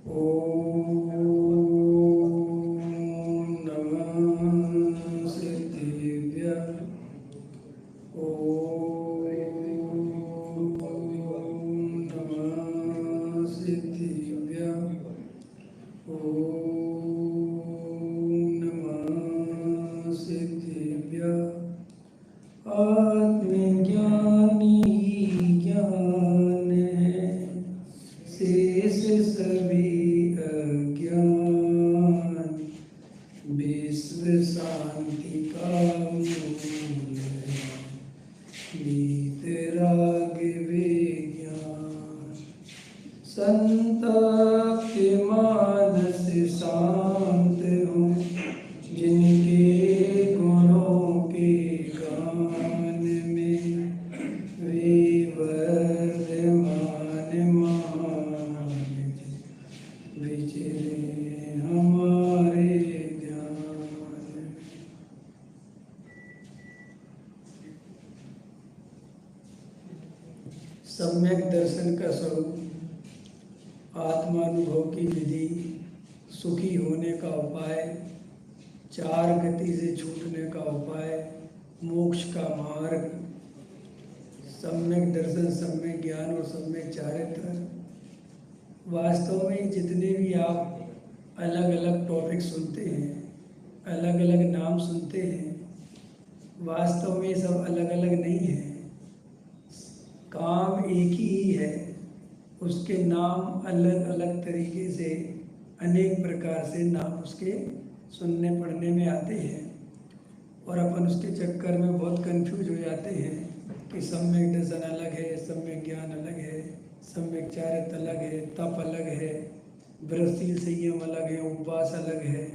ओम नमः सिद्धिभ्यः। ओम नमः सिद्धिभ्यः। ओम नमः सिद्धिभ्यः। आत्मज्ञानी ज्ञान है, शेष सभी अज्ञान विश्व शांति का मूल है, वीतराग विज्ञान संताप मानस शांत हो, जिनके गुणों के गान में वे वर्धमान मान विचरे हमारे ध्यान। सम्यक दर्शन का स्वरूप, आत्मानुभव की विधि, सुखी होने का उपाय, चार गति से छूटने का उपाय, मोक्ष का मार्ग, सम्यक दर्शन, सम्यक ज्ञान और सम्यक चारित्र। वास्तव में जितने भी आप अलग अलग टॉपिक सुनते हैं, अलग अलग नाम सुनते हैं, वास्तव में सब अलग अलग नहीं है, काम एक ही है, उसके नाम अलग अलग तरीके से, अनेक प्रकार से नाम उसके सुनने पढ़ने में आते हैं और अपन उसके चक्कर में बहुत कंफ्यूज हो जाते हैं कि सम्यक दर्शन अलग है, सम्यक ज्ञान अलग है, सम्यक चारित्र अलग है, तप अलग है, व्रतशील संयम अलग है, उपवास अलग है।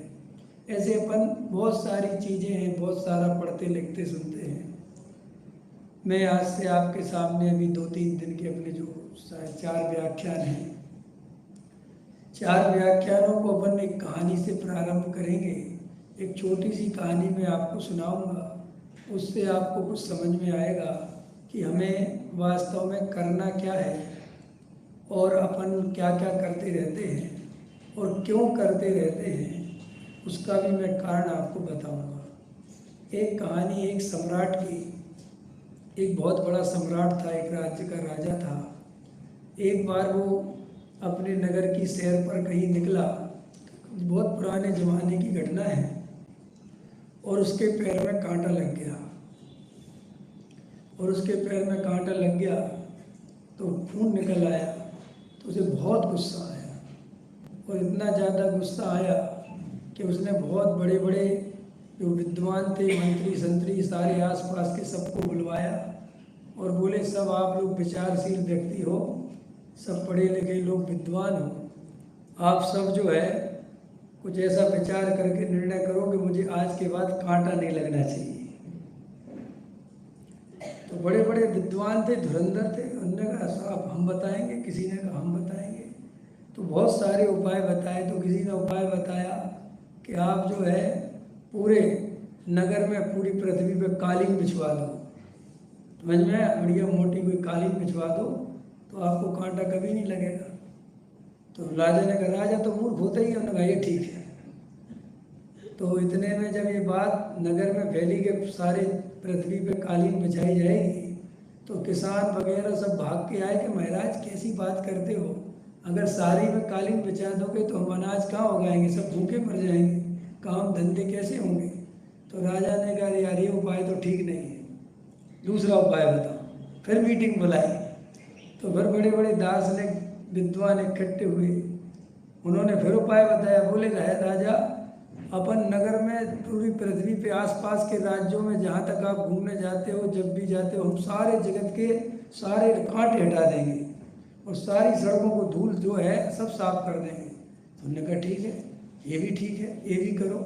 ऐसे अपन बहुत सारी चीज़ें हैं, बहुत सारा पढ़ते लिखते सुनते हैं। मैं आज से आपके सामने अभी 2-3 दिन के अपने जो 4 व्याख्यान हैं, 4 व्याख्यानों को अपन एक कहानी से प्रारंभ करेंगे। एक छोटी सी कहानी मैं आपको सुनाऊंगा, उससे आपको कुछ समझ में आएगा कि हमें वास्तव में करना क्या है और अपन क्या क्या करते रहते हैं और क्यों करते रहते हैं, उसका भी मैं कारण आपको बताऊंगा। एक कहानी एक सम्राट की। एक बहुत बड़ा सम्राट था, एक राज्य का राजा था। एक बार वो अपने नगर की सैर पर कहीं निकला, बहुत पुराने ज़माने की घटना है, और उसके पैर में कांटा लग गया। और उसके पैर में कांटा लग गया तो खून निकल आया। तो उसे बहुत गुस्सा आया, और इतना ज़्यादा गुस्सा आया कि उसने बहुत बड़े बड़े जो विद्वान थे, मंत्री संतरी, सारे आसपास के सबको बुलवाया और बोले, सब आप लोग विचारशील व्यक्ति हो, सब पढ़े लिखे लोग, विद्वान हो, आप सब जो है कुछ ऐसा विचार करके निर्णय करो कि मुझे आज के बाद कांटा नहीं लगना चाहिए। तो बड़े बड़े विद्वान थे, धुरंधर थे, उन्होंने कहा साहब हम बताएंगे, किसी ने कहा हम बताएंगे। तो बहुत सारे उपाय बताए। तो किसी ने उपाय बताया कि आप जो है पूरे नगर में, पूरी पृथ्वी पे कालीन बिछवा दो, समझ में, बढ़िया मोटी कोई कालीन बिछवा दो तो आपको कांटा कभी नहीं लगेगा। तो राजा ने कहा, राजा तो मूर्ख होता ही है, उन्होंने कहा ये ठीक है। तो इतने में जब ये बात नगर में फैली कि सारे पृथ्वी पे कालीन बिछाई जाएगी, तो किसान वगैरह सब भाग के आए कि महाराज कैसी बात करते हो, अगर सारी में कालीन बिछा दोगे तो हम अनाज कहाँ उगाएंगे, सब भूखे मर जाएंगे, काम धंधे कैसे होंगे। तो राजा ने कहा, यार ये उपाय तो ठीक नहीं है, दूसरा उपाय बताओ। फिर मीटिंग बुलाई। तो फिर बड़े बड़े दार्शनिक विद्वान इकट्ठे हुए, उन्होंने फिर उपाय बताया। बोले, राजा अपन नगर में, पूरी पृथ्वी पे आसपास के राज्यों में जहाँ तक आप घूमने जाते हो, जब भी जाते हो, हम सारे जगत के सारे कांटे हटा देंगे और सारी सड़कों को, धूल जो है सब साफ कर देंगे। तो उन्होंने कहा ठीक है, ये भी ठीक है, ये भी करो।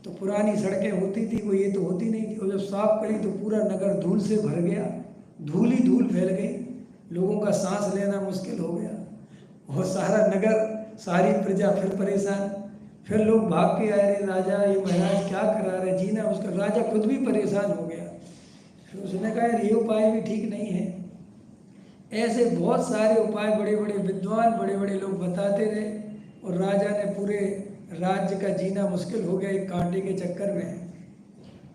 तो पुरानी सड़कें होती थी, वो ये तो होती नहीं थी, और जब साफ करी तो पूरा नगर धूल से भर गया, धूल ही धूल फैल गई, लोगों का सांस लेना मुश्किल हो गया, और सारा नगर, सारी प्रजा फिर परेशान। फिर लोग भाग के आए, रे राजा ये महाराज क्या करा रहे जीना। उसका राजा खुद भी परेशान हो गया। फिर उसने कहा, ये उपाय भी ठीक नहीं है। ऐसे बहुत सारे उपाय बड़े बड़े विद्वान, बड़े बड़े लोग बताते रहे, और राजा ने पूरे राज्य का जीना मुश्किल हो गया एक कांटे के चक्कर में।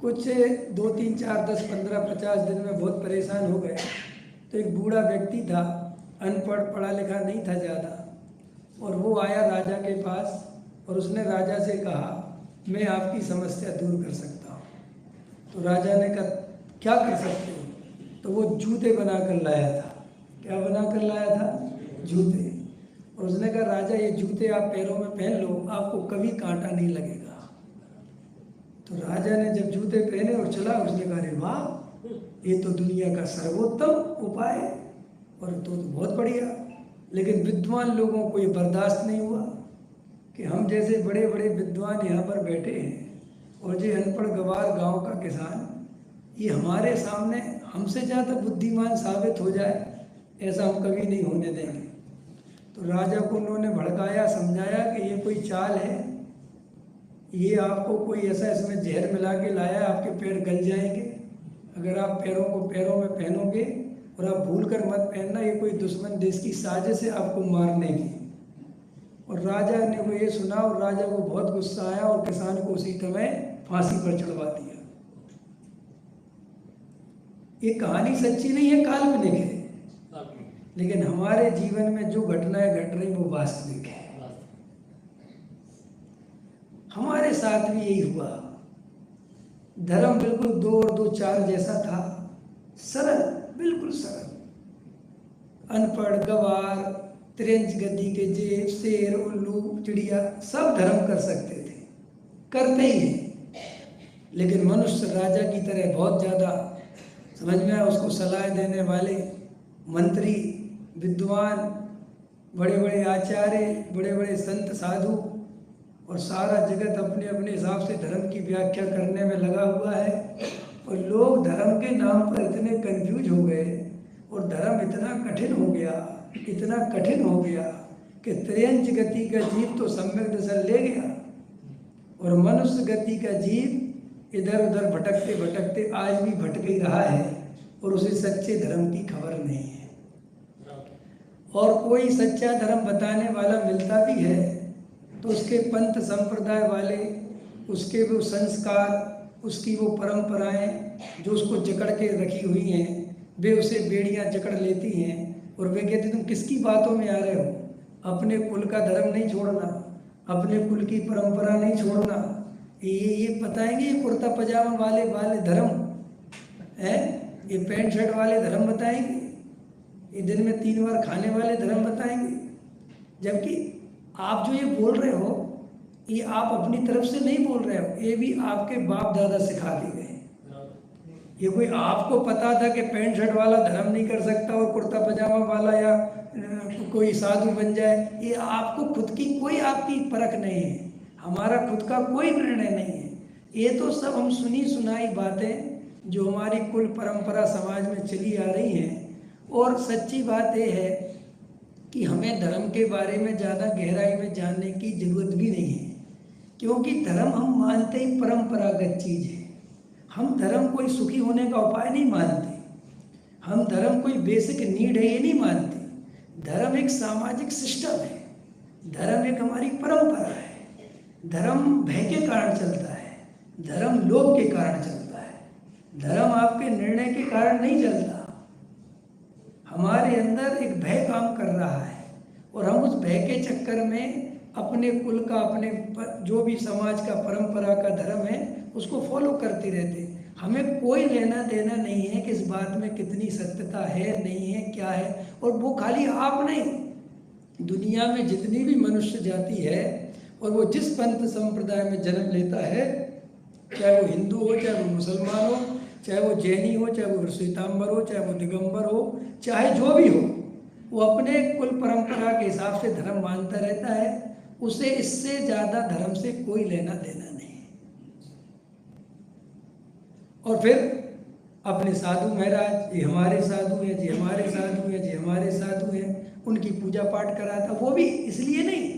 कुछ 2 3 4 10 15 50 दिन में बहुत परेशान हो गए। तो एक बूढ़ा व्यक्ति था, अनपढ़, पढ़ा लिखा नहीं था ज़्यादा, और वो आया राजा के पास और उसने राजा से कहा मैं आपकी समस्या दूर कर सकता हूँ। तो राजा ने कहा क्या कर सकते हो? तो वो जूते बना कर लाया था। क्या बना कर लाया था? जूते। और उसने कहा राजा ये जूते आप पैरों में पहन लो, आपको कभी कांटा नहीं लगेगा। तो राजा ने जब जूते पहने और चला, उसने कहा अरे वाह, ये तो दुनिया का सर्वोत्तम उपाय है और तो बहुत बढ़िया। लेकिन विद्वान लोगों को ये बर्दाश्त नहीं हुआ कि हम जैसे बड़े बड़े विद्वान यहाँ पर बैठे हैं और ये अनपढ़ गवार गांव का किसान ये हमारे सामने हमसे ज़्यादा बुद्धिमान साबित हो जाए, ऐसा हम कभी नहीं होने देंगे। तो राजा को उन्होंने भड़काया, समझाया कि ये कोई चाल है, ये आपको कोई ऐसा इसमें जहर मिला के लाया, आपके पैर गल जाएंगे अगर आप पैरों में पहनोगे, और आप भूल कर मत पहनना, ये कोई दुश्मन देश की साजिश है आपको मारने की। और राजा ने वो ये सुना और राजा को बहुत गुस्सा आया और किसान को उसी समय फांसी पर चढ़वा दिया। ये कहानी सच्ची नहीं है, काल्पनिक है, लेकिन हमारे जीवन में जो घटनाएं घट रही वो वास्तविक है। हमारे साथ भी यही हुआ। धर्म बिल्कुल 2 और 2 4 जैसा था, सरल, बिल्कुल सरल। अनपढ़, गवार, त्रिंच गद्दी के जेब, शेर, उल्लू, चिड़िया सब धर्म कर सकते थे, करते ही हैं। लेकिन मनुष्य राजा की तरह बहुत ज़्यादा समझ में आया, उसको सलाह देने वाले मंत्री, विद्वान, बड़े बड़े आचार्य, बड़े बड़े संत साधु और सारा जगत अपने अपने हिसाब से धर्म की व्याख्या करने में लगा हुआ है। और लोग धर्म के नाम पर इतने कंफ्यूज हो गए और धर्म इतना कठिन हो गया, इतना कठिन हो गया कि त्रियंच गति का जीव तो सम्यक दशा ले गया और मनुष्य गति का जीव इधर उधर भटकते भटकते आज भी भटक ही रहा है और उसे सच्चे धर्म की खबर नहीं है। और कोई सच्चा धर्म बताने वाला मिलता भी है तो उसके पंथ संप्रदाय वाले, उसके वो संस्कार, उसकी वो परंपराएं जो उसको जकड़ के रखी हुई हैं, वे उसे बेड़ियां जकड़ लेती हैं और वे कहते तुम किसकी बातों में आ रहे हो, अपने कुल का धर्म नहीं छोड़ना, अपने कुल की परंपरा नहीं छोड़ना। ये बताएंगे ये कुर्ता पजामा वाले धर्म है, ये पैंट शर्ट वाले धर्म बताएंगे, ये दिन में 3 बार खाने वाले धर्म बताएंगे। जबकि आप जो ये बोल रहे हो ये आप अपनी तरफ से नहीं बोल रहे हो, ये भी आपके बाप दादा सिखा के गए। ये कोई आपको पता था कि पैंट शर्ट वाला धर्म नहीं कर सकता और कुर्ता पजामा वाला या कोई साधु बन जाए, ये आपको खुद की कोई आपकी परख नहीं है, हमारा खुद का कोई निर्णय नहीं है। ये तो सब हम सुनी सुनाई बातें जो हमारी कुल परंपरा समाज में चली आ रही हैं। और सच्ची बात यह है कि हमें धर्म के बारे में ज़्यादा गहराई में जानने की जरूरत भी नहीं है, क्योंकि धर्म हम मानते ही परंपरागत चीज़ है। हम धर्म कोई सुखी होने का उपाय नहीं मानते, हम धर्म कोई बेसिक नीड है ये नहीं मानते। धर्म एक सामाजिक सिस्टम है, धर्म एक हमारी परंपरा है। धर्म भय के कारण चलता है, धर्म लोभ के कारण चलता है, धर्म आपके निर्णय के कारण नहीं चलता। हमारे अंदर एक भय काम कर रहा है और हम उस भय के चक्कर में अपने कुल का, अपने जो भी समाज का परंपरा का धर्म है उसको फॉलो करते रहते। हमें कोई लेना देना नहीं है कि इस बात में कितनी सत्यता है, नहीं है, क्या है। और वो खाली आप नहीं, दुनिया में जितनी भी मनुष्य जाति है और वो जिस पंथ संप्रदाय में जन्म लेता है, चाहे वो हिंदू हो, चाहे वो मुसलमान हो, चाहे वो जैनी हो, चाहे वो श्वेतांबर हो, चाहे वो दिगंबर हो, चाहे जो भी हो, वो अपने कुल परंपरा के हिसाब से धर्म मानता रहता है। उसे इससे ज़्यादा धर्म से कोई लेना देना नहीं। और फिर अपने साधु महाराज, ये हमारे साधु हैं, जी हमारे साधु हैं, जी हमारे साधु हैं, उनकी पूजा पाठ कराता। वो भी इसलिए नहीं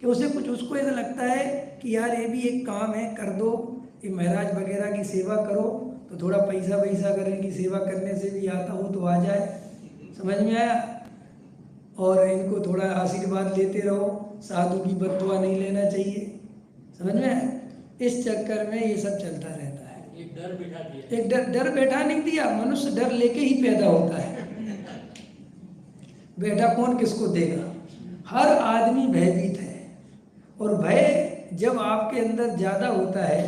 कि उसे कुछ, उसको ऐसा लगता है कि यार ये भी एक काम है, कर दो, ये महाराज वगैरह की सेवा करो तो थोड़ा पैसा वैसा करेंगे, सेवा करने से भी आता हो तो आ जाए, समझ में आया। और इनको थोड़ा आशीर्वाद लेते रहो, साधु की बददुआ नहीं लेना चाहिए, समझ में आया? इस चक्कर में ये सब चलता रहता है। एक डर बैठा दिया, एक डर बैठा नहीं दिया, मनुष्य डर लेके ही पैदा होता है। बैठा कौन किसको देगा? हर आदमी भयभीत है, और भय जब आपके अंदर ज़्यादा होता है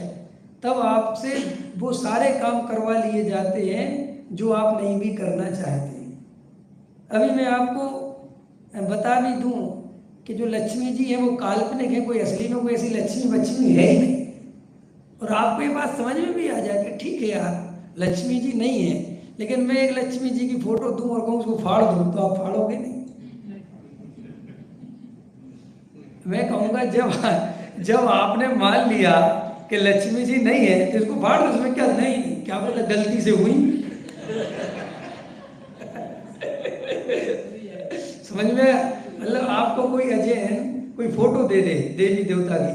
तब आपसे वो सारे काम करवा लिए जाते हैं जो आप नहीं भी करना चाहते। अभी मैं आपको बता भी दूं कि जो लक्ष्मी जी है वो काल्पनिक है, कोई असली में कोई ऐसी लक्ष्मी है ही नहीं। और आपको ये बात समझ में भी आ जाए कि ठीक है यार, लक्ष्मी जी नहीं है, लेकिन मैं एक लक्ष्मी जी की फोटो दूं और कहूँ उसको फाड़ दूं, तो आप फाड़ोगे नहीं। मैं कहूँगा जब आपने मान लिया कि लक्ष्मी जी नहीं है तो इसको फाड़ दो, उसमें क्या नहीं, क्या बोला गलती से हुई। समझ में? मतलब आपको कोई अजय कोई फोटो दे दे देवी देवता की,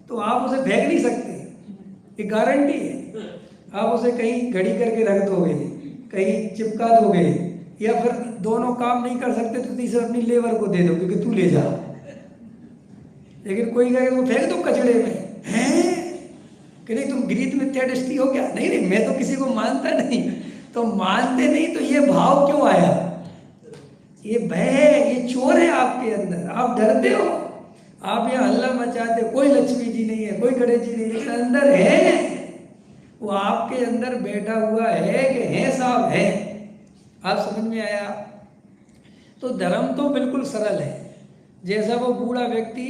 तो आप उसे फेंक नहीं सकते, ये गारंटी है। आप उसे कहीं घड़ी करके रख दोगे, कहीं चिपका दोगे, या फिर दोनों काम नहीं कर सकते तो तीसरा अपनी लेबर को दे दोगे कि तू ले जा। लेकिन कोई कहे वो फेंक दो कचड़े में, हैं कि नहीं तुम गीत में इतने डस्टी हो क्या? नहीं नहीं, मैं तो किसी को मानता नहीं। तो मानते नहीं तो ये भाव क्यों आया? ये भय है, ये चोर है आपके अंदर, आप डरते हो, आप यहाँ हल्ला मचाते हो, कोई लक्ष्मी जी नहीं है, कोई गणेश जी नहीं है, अंदर है, वो आपके अंदर बैठा हुआ है कि है साहब है। आप समझ में आया? तो धर्म तो बिल्कुल सरल है। जैसा वो बूढ़ा व्यक्ति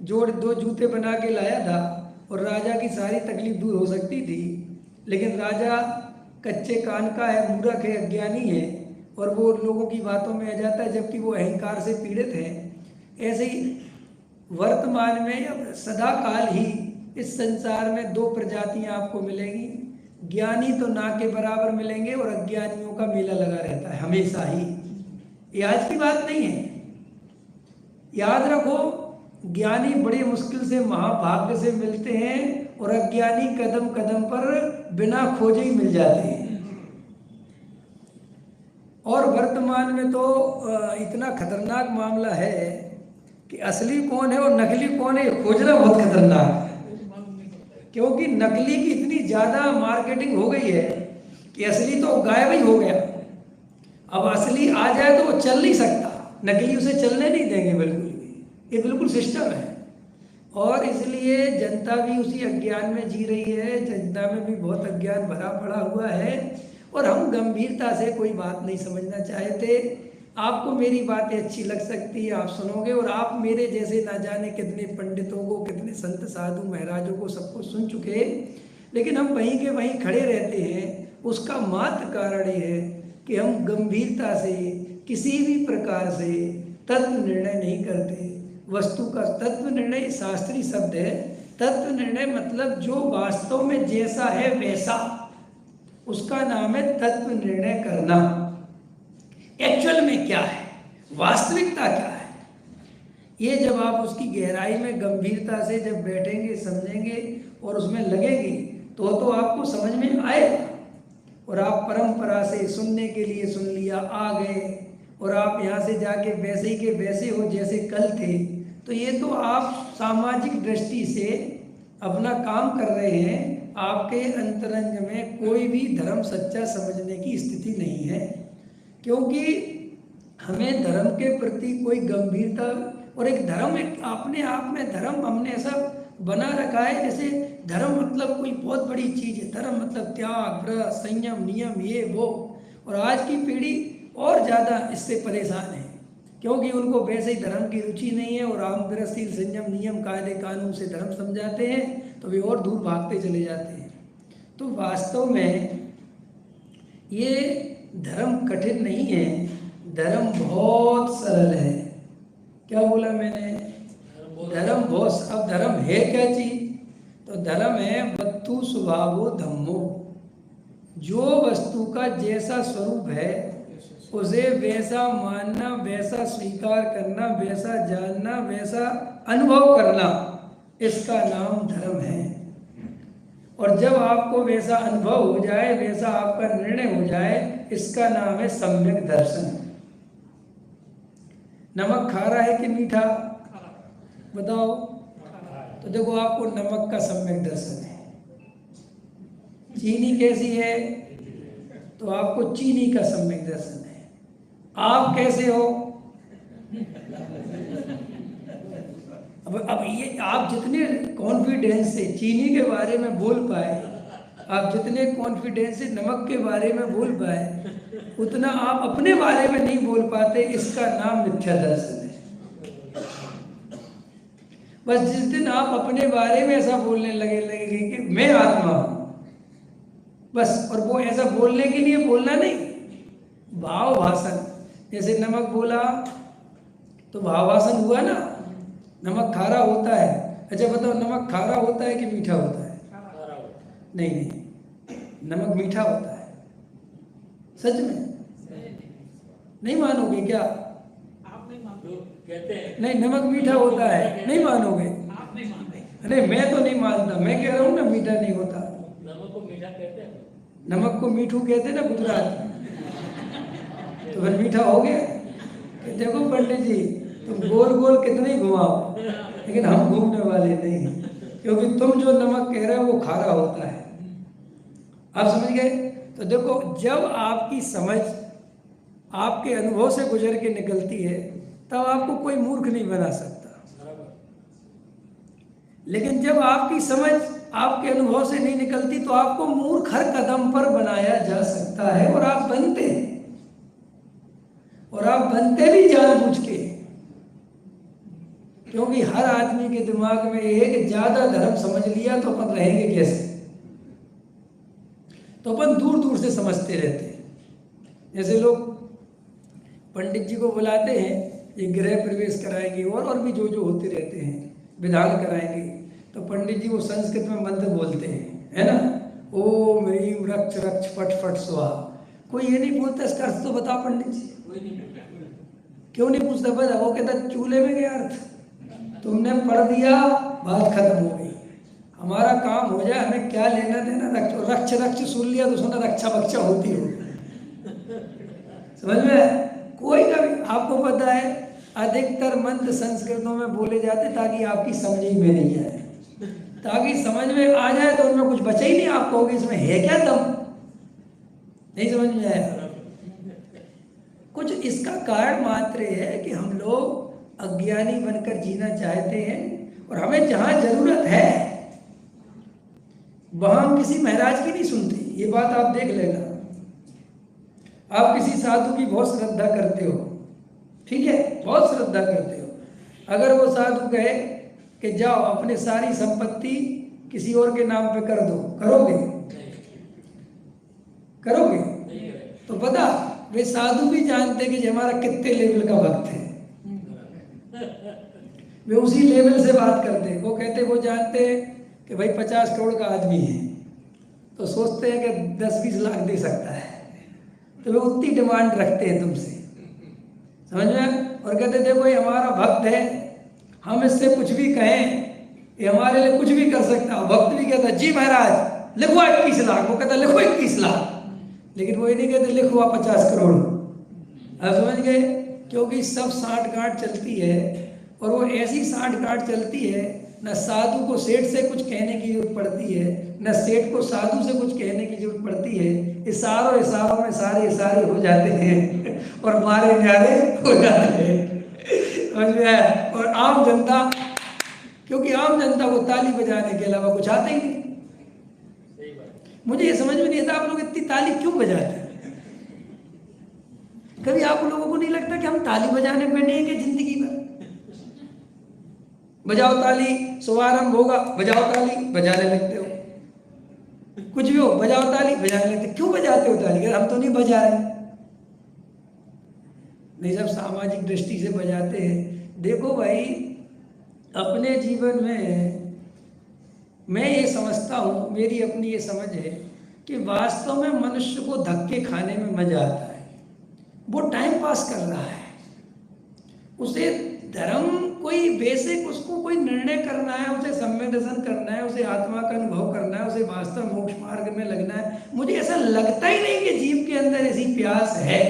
जोड़ 2 जूते बना के लाया था और राजा की सारी तकलीफ दूर हो सकती थी, लेकिन राजा कच्चे कान का है, मूर्ख है, अज्ञानी है, और वो लोगों की बातों में आ जाता है, जबकि वो अहंकार से पीड़ित है। ऐसे ही वर्तमान में या सदा काल ही इस संसार में 2 प्रजातियां आपको मिलेंगी। ज्ञानी तो ना के बराबर मिलेंगे और अज्ञानियों का मेला लगा रहता है हमेशा ही। ये आज की बात नहीं है, याद रखो। ज्ञानी बड़ी मुश्किल से महाभाग्य से मिलते हैं और अज्ञानी कदम कदम पर बिना खोजे ही मिल जाते हैं। और वर्तमान में तो इतना खतरनाक मामला है कि असली कौन है और नकली कौन है ये खोजना बहुत खतरनाक है, क्योंकि नकली की इतनी ज़्यादा मार्केटिंग हो गई है कि असली तो गायब ही हो गया। अब असली आ जाए तो वो चल नहीं सकता, नकली उसे चलने नहीं देंगे बिल्कुल भी। ये बिल्कुल सिस्टम है, और इसलिए जनता भी उसी अज्ञान में जी रही है। जनता में भी बहुत अज्ञान भरा पड़ा हुआ है, और हम गंभीरता से कोई बात नहीं समझना चाहते। आपको मेरी बातें अच्छी लग सकती है, आप सुनोगे, और आप मेरे जैसे ना जाने कितने पंडितों को, कितने संत साधु महाराजों को सबको सुन चुके, लेकिन हम वहीं के वहीं खड़े रहते हैं। उसका मात्र कारण ये है कि हम गंभीरता से किसी भी प्रकार से तत्व निर्णय नहीं करते। वस्तु का तत्व निर्णय शास्त्रीय शब्द है। तत्व निर्णय मतलब जो वास्तव में जैसा है वैसा, उसका नाम है तत्व निर्णय करना। एक्चुअल में क्या है, वास्तविकता क्या है, ये जब आप उसकी गहराई में गंभीरता से जब बैठेंगे, समझेंगे और उसमें लगेंगे तो आपको समझ में आएगा। और आप परंपरा से सुनने के लिए सुन लिया, आ गए, और आप यहाँ से जाके वैसे ही के वैसे हो जैसे कल थे, तो ये तो आप सामाजिक दृष्टि से अपना काम कर रहे हैं। आपके अंतरंग में कोई भी धर्म सच्चा समझने की स्थिति नहीं है, क्योंकि हमें धर्म के प्रति कोई गंभीरता, और एक धर्म एक अपने आप में धर्म हमने ऐसा बना रखा है जैसे धर्म मतलब कोई बहुत बड़ी चीज़ है। धर्म मतलब त्याग, व्रत, संयम, नियम, ये वो। और आज की पीढ़ी और ज़्यादा इससे परेशान है, क्योंकि उनको वैसे ही धर्म की रुचि नहीं है, और हम गृहस्थी, संयम, नियम, कायदे कानून से धर्म समझाते हैं तो वे और दूर भागते चले जाते हैं। तो वास्तव में ये धर्म कठिन नहीं है, धर्म बहुत सरल है। क्या बोला मैंने? धर्म बहुत। अब धर्म है क्या चीज? तो धर्म है वस्तु स्वभावो धम्मो। जो वस्तु का जैसा स्वरूप है उसे वैसा मानना, वैसा स्वीकार करना, वैसा जानना, वैसा अनुभव करना, इसका नाम धर्म है। और जब आपको वैसा अनुभव हो जाए, वैसा आपका निर्णय हो जाए, इसका नाम है सम्यक दर्शन। नमक खारा है कि मीठा? बताओ। तो देखो आपको नमक का सम्यक दर्शन है। चीनी कैसी है? तो आपको चीनी का सम्यक दर्शन है। आप कैसे हो? अब ये आप जितने कॉन्फिडेंस से चीनी के बारे में बोल पाए, आप जितने कॉन्फिडेंस से नमक के बारे में बोल पाए, उतना आप अपने बारे में नहीं बोल पाते। इसका नाम मिथ्या दर्शन है। बस जिस दिन आप अपने बारे में ऐसा बोलने लगे कि मैं आत्मा हूं, बस, और वो ऐसा बोलने के लिए बोलना नहीं, भाव भाषण। जैसे नमक बोला तो भाव भाषण हुआ ना। नमक खारा होता है। अच्छा बताओ, नमक खारा होता है कि मीठा होता है? नहीं नहीं, नमक मीठा होता है। सच में नहीं मानोगे क्या? आप नहीं मानते कहते हैं। नहीं, नमक मीठा होता है, नहीं मानोगे? आप नहीं मानते। अरे मैं तो नहीं मानता, मैं कह रहा हूँ ना मीठा नहीं होता। नमक को मीठा कहते हैं। नमक को मीठू कहते हैं ना गुजरात। तो फिर मीठा हो गया। कि देखो पंडित जी, तुम गोल गोल कितने ही घुमाओ, लेकिन हम घूमने वाले नहीं, क्योंकि तुम जो नमक कह रहे हो वो खारा होता है। आप समझ गए? तो देखो, जब आपकी समझ आपके अनुभव से गुजर के निकलती है, तब आपको कोई मूर्ख नहीं बना सकता। लेकिन जब आपकी समझ आपके अनुभव से नहीं निकलती, तो आपको मूर्ख हर कदम पर बनाया जा सकता है, और आप बनते हैं, और आप बनते भी जानबूझ के। क्योंकि हर आदमी के दिमाग में ये है कि ज्यादा धर्म समझ लिया तो अपन रहेंगे कैसे, तो अपन दूर दूर से समझते रहते हैं। जैसे लोग पंडित जी को बुलाते हैं, ये गृह प्रवेश कराएंगे और भी जो जो होते रहते हैं, विधान कराएंगे, तो पंडित जी वो संस्कृत में मंत्र बोलते हैं, है ना, ओम ह्रीम रक्ष रक्ष फट फट स्वाहा। कोई ये नहीं बोलता इसका अर्थ तो बताओ पंडित जी। क्यों नहीं पूछता? बस वो कहता चूल्हे में गया अर्थ, तुमने पढ़ दिया, बात खत्म हो गई, हमारा काम हो जाए, हमें क्या लेना देना। रक्ष रक्ष सुन लिया तो सुना रक्षा बक्षा होती हो। समझ में? कोई का भी आपको पता है, अधिकतर मंत्र संस्कृतों में बोले जाते ताकि आपकी समझ ही में नहीं आए, ताकि समझ में आ जाए तो उनमें कुछ बचे ही नहीं। आप कहोगे इसमें है क्या दम, नहीं समझ में आया। कुछ इसका कारण मात्र है कि हम लोग अज्ञानी बनकर जीना चाहते हैं, और हमें जहां जरूरत है वहां हम किसी महाराज की नहीं सुनते। ये बात आप देख लेना। आप किसी साधु की बहुत श्रद्धा करते हो, ठीक है, बहुत श्रद्धा करते हो, अगर वो साधु कहे कि जाओ अपने सारी संपत्ति किसी और के नाम पे कर दो, करोगे? करोगे? तो पता, वे साधु भी जानते कि हमारा कितने लेवल का भक्त है, वे उसी लेवल से बात करते। वो कहते, वो जानते कि भाई 50 करोड़ का आदमी है, तो सोचते हैं कि 10-20 लाख दे सकता है, तो वे उतनी डिमांड रखते हैं तुमसे, समझ में? और कहते देखो ये हमारा भक्त है, हम इससे कुछ भी कहें ये हमारे लिए कुछ भी कर सकता है। भक्त भी कहता जी महाराज लिखो 21 लाख, वो कहता लिखो 21 लाख, लेकिन वो ये नहीं कहते लिखो 50 करोड़। आप समझ गए? क्योंकि सब साठ गांठ चलती है, और वो ऐसी साठ गांठ चलती है, न साधु को सेठ से कुछ कहने की जरूरत पड़ती है, न सेठ को साधु से कुछ कहने की जरूरत पड़ती है। इशारों इशारों में सारे इशारे हो जाते हैं, और मारे न्यारे हो जाते हैं, समझ में आया? और आम जनता, क्योंकि आम जनता को ताली बजाने के अलावा कुछ आता ही नहीं। मुझे ये समझ में नहीं आता आप लोग इतनी ताली क्यों बजाते हैं? कभी आप लोगों को नहीं लगता कि हम ताली बजाने पे नहीं है कि जिंदगी भर? बजाओ ताली, शुभारंभ होगा, बजाओ ताली, बजाने लगते हो, कुछ भी हो बजाओ ताली, बजाने लगते। क्यों बजाते हो ताली? हम तो नहीं बजा रहे, नहीं, सब सामाजिक दृष्टि से बजाते हैं। देखो भाई, अपने जीवन में मैं ये समझता हूँ, मेरी अपनी ये समझ है कि वास्तव में मनुष्य को धक्के खाने में मजा आता है। वो टाइम पास कर रहा है, उसे धर्म कोई बेसिक, उसको कोई निर्णय करना है, उसे संवेदन करना है, उसे आत्मा का अनुभव करना है, उसे वास्तव मोक्ष मार्ग में लगना है। मुझे ऐसा लगता ही नहीं कि जीव के अंदर ऐसी प्यास है,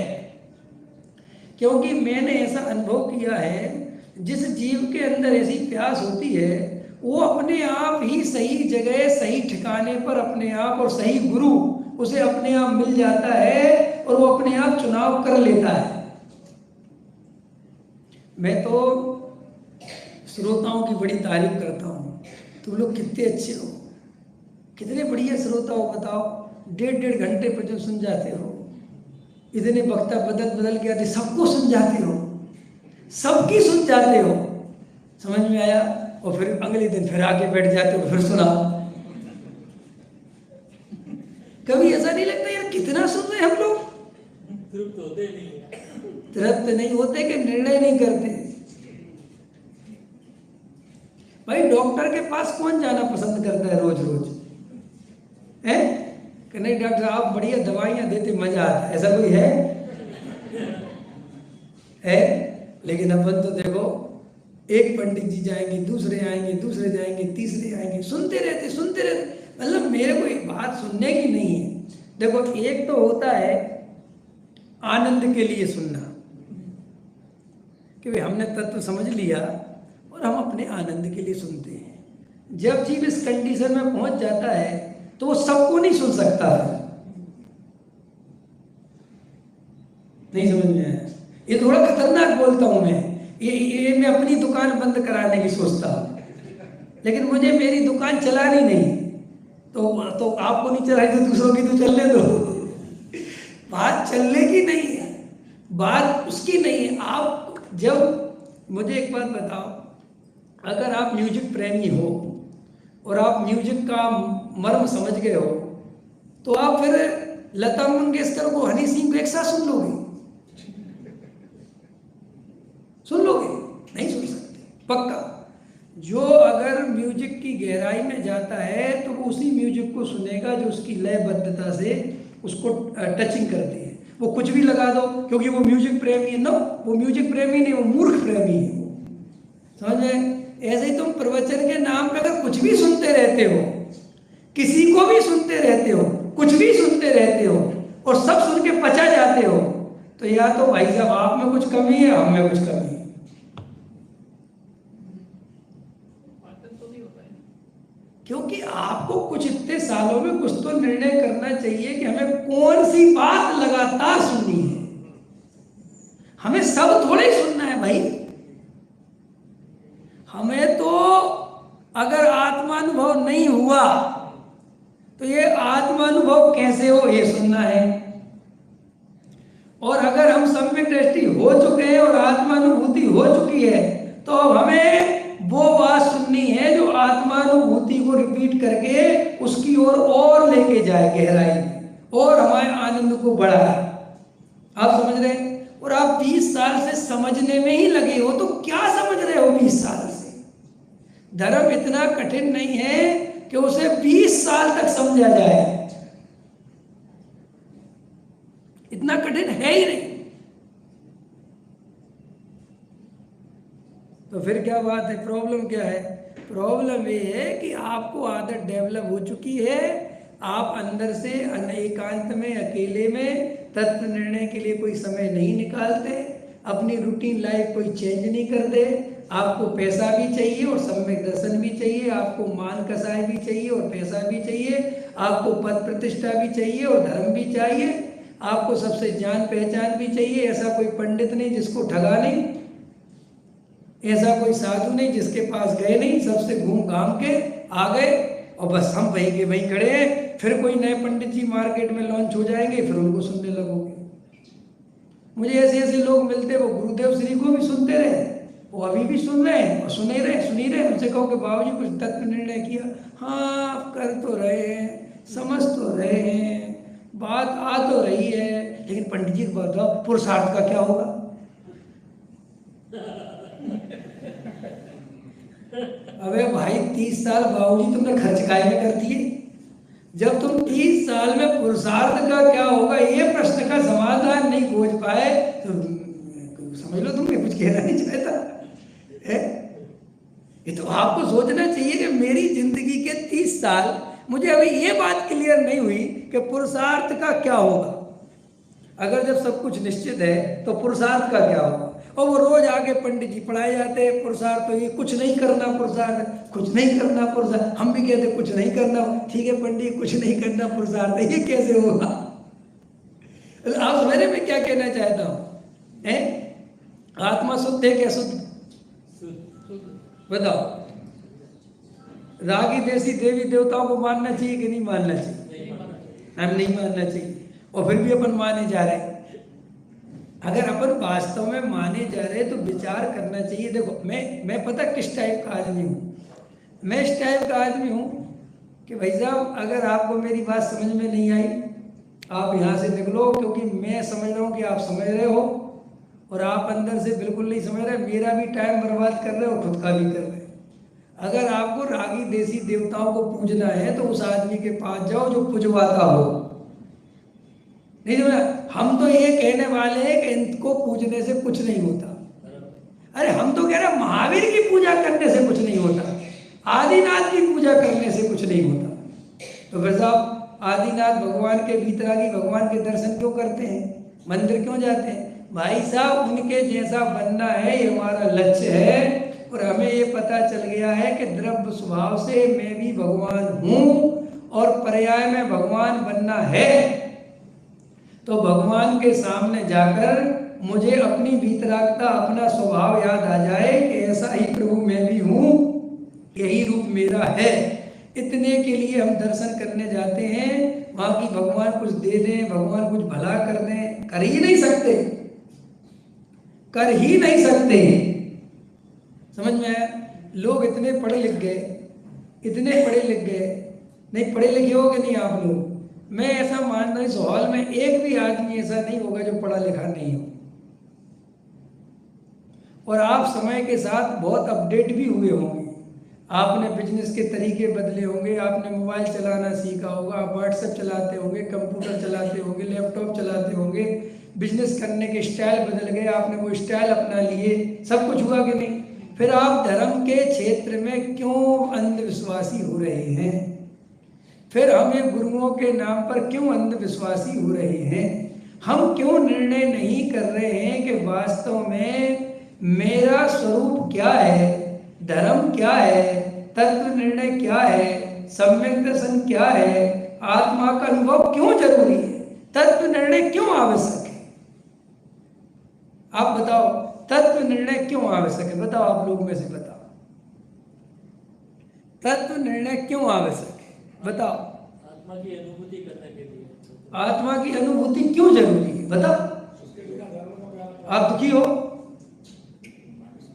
क्योंकि मैंने ऐसा अनुभव किया है जिस जीव के अंदर ऐसी प्यास होती है वो अपने आप ही सही जगह सही ठिकाने पर अपने आप और सही गुरु उसे अपने आप मिल जाता है और वो अपने आप चुनाव कर लेता है। मैं तो श्रोताओं की बड़ी तारीफ करता हूँ। तुम लोग कितने अच्छे हो, कितने बढ़िया श्रोता हो, बताओ। 1.5 घंटे पर जो सुन जाते हो, इतने वक्ता बदल के आते, सबको सुन जाते हो, सबकी सुन जाते हो, समझ में आया। और फिर अगले दिन फिर आके बैठ जाते हो, फिर सुना। कभी ऐसा नहीं लगता यार कितना सुन रहे हम लोग? तृप्त होते नहीं, तृप्त नहीं होते कि निर्णय नहीं करते। भाई डॉक्टर के पास कौन जाना पसंद करता है रोज रोज? है कि नहीं डॉक्टर आप बढ़िया दवाइयां देते मजा आता है, ऐसा कोई है? लेकिन अपन तो देखो, एक पंडित जी जाएंगे, दूसरे आएंगे, दूसरे जाएंगे, तीसरे आएंगे, सुनते रहते। मतलब मेरे को एक बात सुनने की नहीं है। देखो एक तो होता है आनंद के लिए सुनना कि भाई हमने तत्व समझ लिया और हम अपने आनंद के लिए सुनते हैं। जब जीव इस कंडीशन में पहुंच जाता है तो वो सबको नहीं सुन सकता है। नहीं समझ में आया? ये थोड़ा खतरनाक बोलता हूं मैं। ये मैं अपनी दुकान बंद कराने की सोचता हूं, लेकिन मुझे मेरी दुकान चलानी नहीं, तो आपको नहीं चलाई तो दूसरों की तो चलने दो। बात चलने की नहीं है, बात उसकी नहीं है। आप जब मुझे एक बात बताओ, अगर आप म्यूजिक प्रेमी हो और आप म्यूजिक का मर्म समझ गए हो तो आप फिर लता मंगेशकर को, हनी सिंह को एक साथ सुन लोगे? नहीं सुन सकते, पक्का। जो अगर म्यूजिक की गहराई में जाता है तो वो उसी म्यूजिक को सुनेगा जो उसकी लयबद्धता से उसको टचिंग करती है। वो कुछ भी लगा दो क्योंकि वो म्यूजिक प्रेमी है। नो, वो म्यूजिक प्रेमी नहीं, वो मूर्ख प्रेमी है। समझ में? ऐसे ही तुम प्रवचन के नाम पे अगर कुछ भी सुनते रहते हो, किसी को भी सुनते रहते हो, कुछ भी सुनते रहते हो और सब सुन के पचा जाते हो, तो या तो भाई साहब आप में कुछ कमी है, हम में कुछ कमी है। क्योंकि आपको कुछ इतने सालों में कुछ तो निर्णय करना चाहिए कि हमें कौन सी बात लगातार सुननी है। हमें सब थोड़े ही सुनना है भाई। हमें तो अगर आत्मानुभव नहीं हुआ तो ये आत्मानुभव कैसे हो ये सुनना है। और अगर हम सम्यक दृष्टि हो चुके हैं और आत्मानुभूति हो चुकी है तो अब हमें वो बात सुननी है जो आत्मानुभूति को रिपीट करके उसकी ओर और लेके जाए गहराई में और हमारे आनंद को बढ़ाए। आप समझ रहे हैं? और आप 20 साल से समझने में ही लगे हो तो क्या समझ रहे हो 20 साल से? धर्म इतना कठिन नहीं है कि उसे 20 साल तक समझा जाए, इतना कठिन है ही नहीं। तो फिर क्या बात है? प्रॉब्लम क्या है? प्रॉब्लम ये है कि आपको आदत डेवलप हो चुकी है। आप अंदर से एकांत में अकेले में तत्व निर्णय के लिए कोई समय नहीं निकालते, अपनी रूटीन लाइफ कोई चेंज नहीं कर दे। आपको पैसा भी चाहिए और सम्यक दर्शन भी चाहिए, आपको मान कसाय भी चाहिए और पैसा भी चाहिए, आपको पद प्रतिष्ठा भी चाहिए और धर्म भी चाहिए, आपको सबसे जान पहचान भी चाहिए। ऐसा कोई पंडित नहीं जिसको ठगा नहीं, ऐसा कोई साधु नहीं जिसके पास गए नहीं, सबसे घूम घाम के आ गए और बस हम वहीं के वहीं खड़े हैं। फिर कोई नए पंडित जी मार्केट में लॉन्च हो जाएंगे, फिर उनको सुनने लगोगे। मुझे ऐसे लोग मिलते, वो गुरुदेव श्री को भी सुनते रहे, वो अभी भी सुन रहे हैं और सुन ही रहे। उनसे कहो कि बाबूजी कुछ तत्व निर्णय किया? हाँ कर तो रहे हैं, समझ तो रहे हैं, बात आ तो रही है, लेकिन पंडित जी को बताओ पुरुषार्थ का क्या होगा? अबे भाई 30 साल बाबूजी तुमने खर्च काय में कर दिए। जब तुम 30 साल में पुरुषार्थ का क्या होगा ये प्रश्न का समाधान नहीं खोज पाए तो समझ लो तुमने कुछ कहना नहीं चाहता है। ये तो आपको सोचना चाहिए कि मेरी जिंदगी के 30 साल मुझे अभी ये बात क्लियर नहीं हुई कि पुरुषार्थ का क्या होगा। अगर जब सब कुछ निश्चित है तो पुरुषार्थ का क्या होगा? और वो रोज आके पंडित जी पढ़ाए जाते हैं पुरुषार्थ, तो ये कुछ नहीं करना पुरुषार्थ, कुछ नहीं करना पुरुषार्थ। हम भी कहते कुछ नहीं करना, ठीक है पंडित कुछ नहीं करना पुरुषार्थ, ये कैसे होगा? आप समझ रहे मैं क्या कहना चाहता हूं? है आत्मा शुद्ध है क्या शुद्ध? बताओ। रागी देसी देवी देवताओं को मानना चाहिए कि नहीं मानना चाहिए? हम नहीं मानना चाहिए, और फिर भी अपन माने जा रहे हैं। अगर अपन वास्तव में माने जा रहे हैं तो विचार करना चाहिए। देखो मैं पता किस टाइप का आदमी हूँ। मैं इस टाइप का आदमी हूँ कि भाई साहब अगर आपको मेरी बात समझ में नहीं आई, आप यहाँ से निकलो, क्योंकि मैं समझ रहा हूँ कि आप समझ रहे हो, और आप अंदर से बिल्कुल नहीं समझ रहे, मेरा भी टाइम बर्बाद कर रहे हो, खुद का भी कर रहे हो। अगर आपको रागी देसी देवताओं को पूजना है तो उस आदमी के पास जाओ जो पूजवाता हो। नहीं समझा? हम तो ये कहने वाले हैं कि इनको पूजने से कुछ नहीं होता। अरे हम तो कह रहे हैं महावीर की पूजा करने से कुछ नहीं होता, आदिनाथ की पूजा करने से कुछ नहीं होता। तो फिर साहब आदिनाथ भगवान के वीतरागी भगवान के दर्शन क्यों करते हैं, मंदिर क्यों जाते हैं? भाई साहब उनके जैसा बनना है, ये हमारा लक्ष्य है। और हमें ये पता चल गया है कि द्रव्य स्वभाव से मैं भी भगवान हूँ, और पर्याय में भगवान बनना है। तो भगवान के सामने जाकर मुझे अपनी वीतरागता, अपना स्वभाव याद आ जाए कि ऐसा ही प्रभु मैं भी हूँ, यही रूप मेरा है। इतने के लिए हम दर्शन करने जाते हैं। वहाँ की भगवान कुछ दे दें, भगवान कुछ भला कर दें, कर ही नहीं सकते, कर ही नहीं सकते। समझ में आया? लोग इतने पढ़े लिख गए, इतने पढ़े लिख गए, नहीं पढ़े लिखे हो कि नहीं आप लोग? मैं ऐसा मानता हूँ इस हॉल में एक भी आदमी ऐसा नहीं होगा जो पढ़ा लिखा नहीं हो। और आप समय के साथ बहुत अपडेट भी हुए होंगे। आपने बिजनेस के तरीके बदले होंगे, आपने मोबाइल चलाना सीखा होगा, आप व्हाट्सएप चलाते होंगे, कंप्यूटर चलाते होंगे, लैपटॉप चलाते होंगे, बिजनेस करने के स्टाइल बदल गए, आपने वो स्टाइल अपना लिए, सब कुछ हुआ कि नहीं? फिर आप धर्म के क्षेत्र में क्यों अंधविश्वासी हो रहे हैं? फिर हमें गुरुओं के नाम पर क्यों अंधविश्वासी हो रहे हैं? हम क्यों निर्णय नहीं कर रहे हैं कि वास्तव में मेरा स्वरूप क्या है, धर्म क्या है, तत्व निर्णय क्या है, सम्यक दर्शन क्या है, आत्मा का अनुभव क्यों जरूरी है, तत्व निर्णय क्यों आवश्यक है? आप बताओ, तत्व निर्णय क्यों आवश्यक है? बताओ, आप लोग में से बताओ, तत्व निर्णय क्यों आवश्यक है? बताओ। आत्मा की अनुभूति करने के लिए। आत्मा की अनुभूति क्यों जरूरी है? बताओ। आप दुखी हो,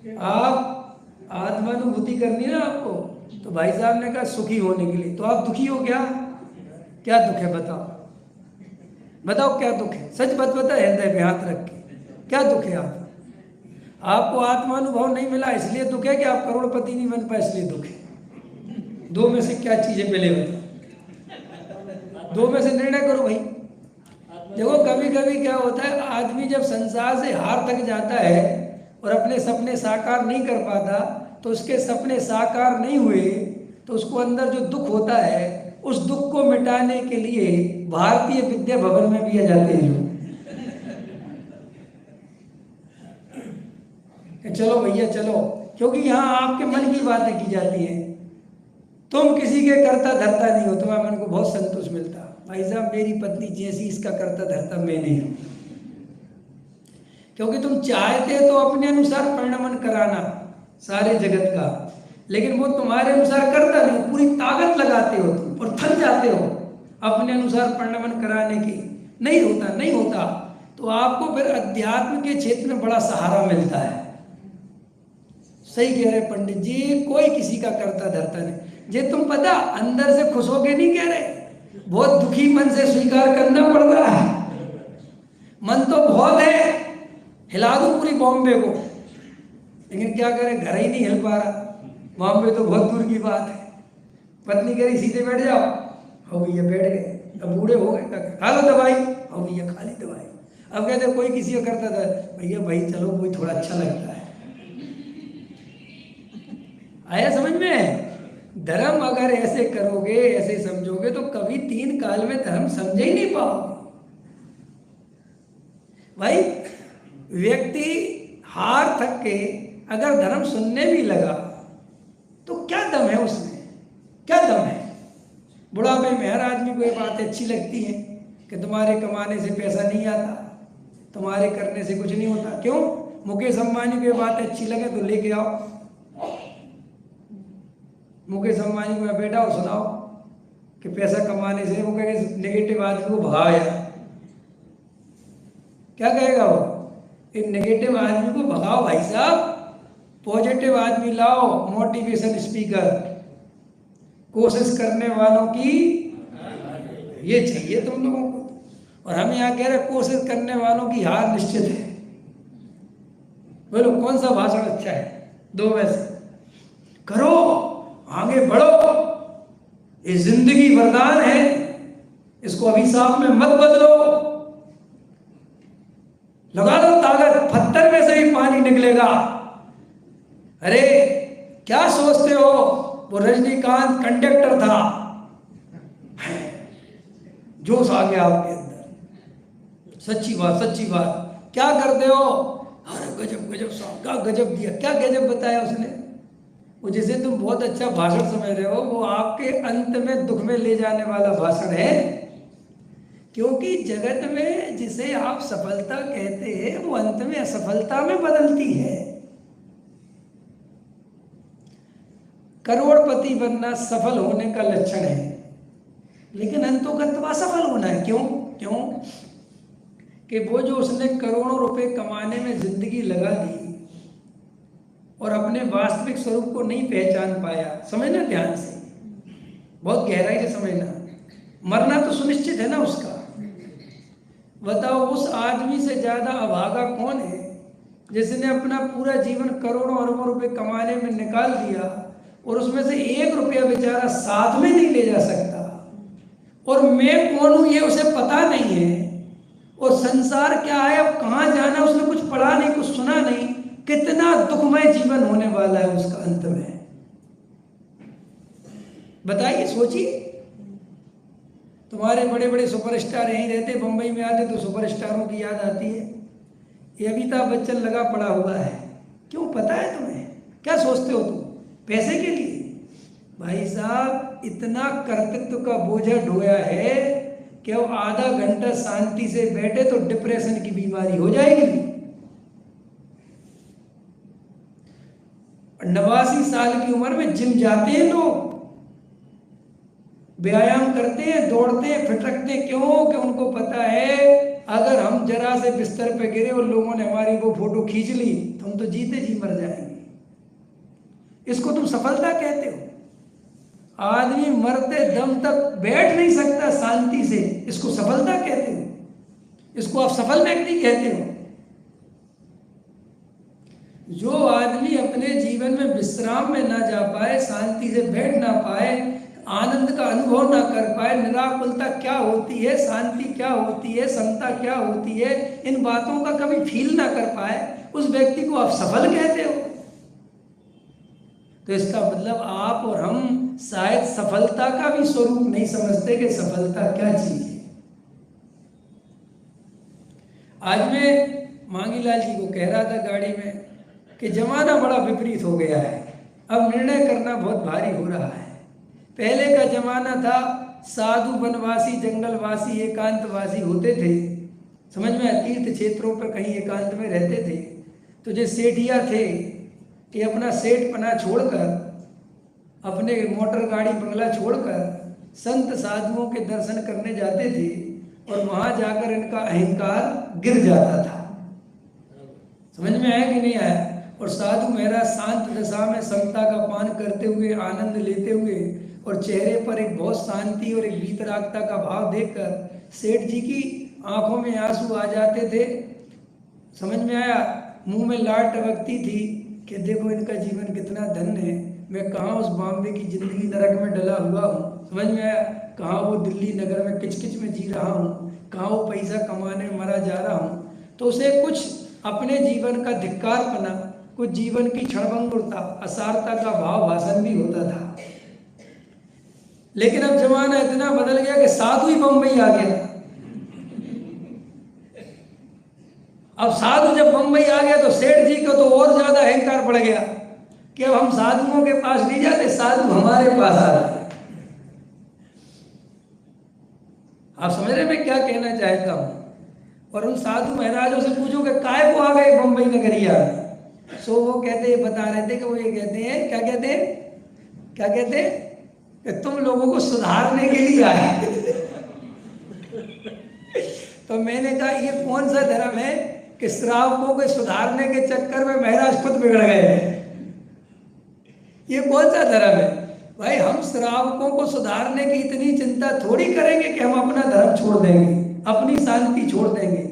आप आत्मानुभूति करनी है ना आपको, तो भाई साहब ने कहा सुखी होने के लिए। तो आप दुखी हो क्या? क्या दुख है? बताओ, बताओ क्या दुख है? सच बात बता, हृदय पे हाथ रख के, क्या दुख है? आपको आत्मानुभव नहीं मिला इसलिए दुख है कि आप करोड़पति नहीं बन पाए इसलिए दुख है? दो में से क्या चीज है पहले बताओ, दो में से निर्णय करो भाई। देखो कभी कभी क्या होता है, आदमी जब संसार से हार तक जाता है और अपने सपने साकार नहीं कर पाता, तो उसके सपने साकार नहीं हुए तो उसको अंदर जो दुख होता है, उस दुख को मिटाने के लिए भारतीय विद्या भवन में भी आ जाते हैं लोग। चलो भैया चलो, क्योंकि यहाँ आपके मन की बातें की जाती हैं। तुम किसी के करता धरता नहीं हो, तुम्हारे मन को बहुत संतोष मिलता। भाई साहब मेरी पत्नी जैसी इसका करता धरता मैं नहीं हूं, क्योंकि तुम चाहते तो अपने अनुसार परिणमन कराना सारे जगत का, लेकिन वो तुम्हारे अनुसार करता नहीं, पूरी ताकत लगाते हो तुम और थक जाते हो अपने अनुसार परिणमन कराने की। नहीं होता, नहीं होता, तो आपको फिर अध्यात्म के क्षेत्र में बड़ा सहारा मिलता है। सही कह रहे पंडित जी, कोई किसी का करता धरता नहीं। जे तुम पता अंदर से खुश होके नहीं कह रहे, बहुत दुखी मन से स्वीकार करना पड़ रहा है। मन तो बहुत है, हिला दो पूरी बॉम्बे को, लेकिन क्या करें, घर ही नहीं हिल पा रहा। बॉम्बे तो बहुत दूर की बात है। पत्नी कह रही सीधे बैठ जाओ, हो भैया बैठ गए। अब बूढ़े हो गए, खा लो दवाई, हो भैया खा ली दवाई। अब कहते कोई किसी का करता था, भैया भाई चलो कोई थोड़ा अच्छा लगता है। आया समझ में? धर्म अगर ऐसे करोगे, ऐसे समझोगे, तो कभी तीन काल में धर्म समझ ही नहीं पाओगे। भाई व्यक्ति हार थक के अगर धर्म सुनने भी लगा तो क्या दम है उसमें, क्या दम है? बुढ़ापे में हर आदमी को ये बात अच्छी लगती है कि तुम्हारे कमाने से पैसा नहीं आता, तुम्हारे करने से कुछ नहीं होता। क्यों? मुकेश अंबानी को ये बात अच्छी लगे तो लेके आओ, मुकेश अंबानी को यहाँ बैठा हो सुनाओ कि पैसा कमाने से, वो कहेगा नेगेटिव आदमी को भगाओ यार। क्या कहेगा वो? एक नेगेटिव आदमी को भगाओ भाई साहब, पॉजिटिव आदमी लाओ, मोटिवेशन स्पीकर, कोशिश करने वालों की ये चाहिए तुम लोगों को। और हम यहाँ कह रहे कोशिश करने वालों की हार निश्चित है। बोलो कौन सा भाषण अच्छा है? दो में से करो, आगे बढ़ो, ये जिंदगी वरदान है, इसको अभिशाप में मत बदलो, लगा दो ताकत, पत्थर में से ही पानी निकलेगा। अरे क्या सोचते हो वो रजनीकांत कंडक्टर था, जोश आ गया आपके अंदर, सच्ची बात सच्ची बात। क्या करते हो? अरे गजब गजब साहब, क्या गजब दिया, क्या गजब बताया उसने। वो जिसे तुम बहुत अच्छा भाषण समझ रहे हो वो आपके अंत में दुख में ले जाने वाला भाषण है। क्योंकि जगत में जिसे आप सफलता कहते हैं वो अंत में असफलता में बदलती है। करोड़पति बनना सफल होने का लक्षण है, लेकिन अंतोगत असफल होना है। क्यों? क्यों कि वो जो उसने करोड़ों रुपए कमाने में जिंदगी लगा दी और अपने वास्तविक स्वरूप को नहीं पहचान पाया। समझना ध्यान से, बहुत गहराई से समझना। मरना तो सुनिश्चित है ना उसका। बताओ उस आदमी से ज्यादा अभागा कौन है जिसने अपना पूरा जीवन करोड़ों अरबों रुपए कमाने में निकाल दिया और उसमें से 1 रुपया बेचारा साथ में नहीं ले जा सकता। और मैं कौन हूं ये उसे पता नहीं है, और संसार क्या है, अब कहाँ जाना, उसने कुछ पढ़ा नहीं, कुछ सुना नहीं। कितना दुखमय जीवन होने वाला है उसका अंत में। बताइए, सोचिए। तुम्हारे बड़े बड़े सुपरस्टार यहीं रहते, बंबई में आते तो सुपरस्टारों की याद आती है। ये अमिताभ बच्चन लगा पड़ा हुआ है। क्यों? पता है तुम्हें? क्या सोचते हो तुम? पैसे के लिए? भाई साहब इतना कर्तृत्व का बोझा ढोया है कि अब आधा घंटा शांति से बैठे तो डिप्रेशन की बीमारी हो जाएगी। 89 साल की उम्र में जिम जाते हैं लोग, व्यायाम करते हैं, दौड़ते हैं, फिट रखते हैं। क्यों? कि उनको पता है अगर हम जरा से बिस्तर पे गिरे और लोगों ने हमारी वो फोटो खींच ली तो हम तो जीते जी मर जाएंगे। इसको तुम सफलता कहते हो? आदमी मरते दम तक बैठ नहीं सकता शांति से, इसको सफलता कहते हो? इसको आप सफल व्यक्ति कहते हो? जो आदमी अपने जीवन में विश्राम में ना जा पाए, शांति से बैठ ना पाए, आनंद का अनुभव ना कर पाए, निराकुलता क्या होती है, शांति क्या होती है, समता क्या होती है, इन बातों का कभी फील ना कर पाए, उस व्यक्ति को आप सफल कहते हो? तो इसका मतलब आप और हम शायद सफलता का भी स्वरूप नहीं समझते कि सफलता क्या चीज है। आज मैं मांगीलाल जी को कह रहा था गाड़ी में कि जमाना बड़ा विपरीत हो गया है, अब निर्णय करना बहुत भारी हो रहा है। पहले का जमाना था, साधु बनवासी जंगलवासी एकांतवासी होते थे, समझ में, तीर्थ क्षेत्रों पर कहीं एकांत में रहते थे। तो जो सेठिया थे ये अपना सेठ पना छोड़कर, अपने मोटर गाड़ी बंगला छोड़कर संत साधुओं के दर्शन करने जाते थे और वहां जाकर इनका अहंकार गिर जाता था। समझ में आया कि नहीं आया? और साधु महाराज शांत दशा में समता का पान करते हुए, आनंद लेते हुए, और चेहरे पर एक बहुत शांति और एक वीतरागता का भाव देखकर सेठ जी की आंखों में आंसू आ जाते थे। समझ में आया? मुंह में लार टपकती थी कि देखो इनका जीवन कितना धन्य है, मैं कहाँ उस बॉम्बे की जिंदगी नरक में डला हुआ हूँ। समझ में आया? कहाँ वो दिल्ली नगर में किचकिच में जी रहा हूँ, कहाँ वो पैसा कमाने में मरा जा रहा हूँ। तो उसे कुछ अपने जीवन का धिक्कारपना, कुछ जीवन की क्षणभंगुरता, असारता का भाव भाषण भी होता था। लेकिन अब जमाना इतना बदल गया कि साधु ही बम्बई आ गया अब साधु जब बम्बई आ गया तो सेठ जी को तो और ज्यादा अहंकार बढ़ गया कि अब हम साधुओं के पास नहीं जाते, साधु हमारे पास आ रहे हैं। आप समझ रहे मैं क्या कहना चाहता हूं? और उन साधु महाराजों से पूछो कि काय को आ गए बम्बई नगरिया में, सो वो कहते बता रहे थे कि वो ये कहते हैं, क्या कहते हैं, क्या कहते हैं कि तुम लोगों को सुधारने के लिए आए। तो मैंने कहा ये कौन सा धर्म है कि श्रावकों को सुधारने के चक्कर में महाराज खुद बिगड़ गए हैं? ये कौन सा धर्म है भाई? हम श्रावकों को सुधारने की इतनी चिंता थोड़ी करेंगे कि हम अपना धर्म छोड़ देंगे, अपनी शांति छोड़ देंगे।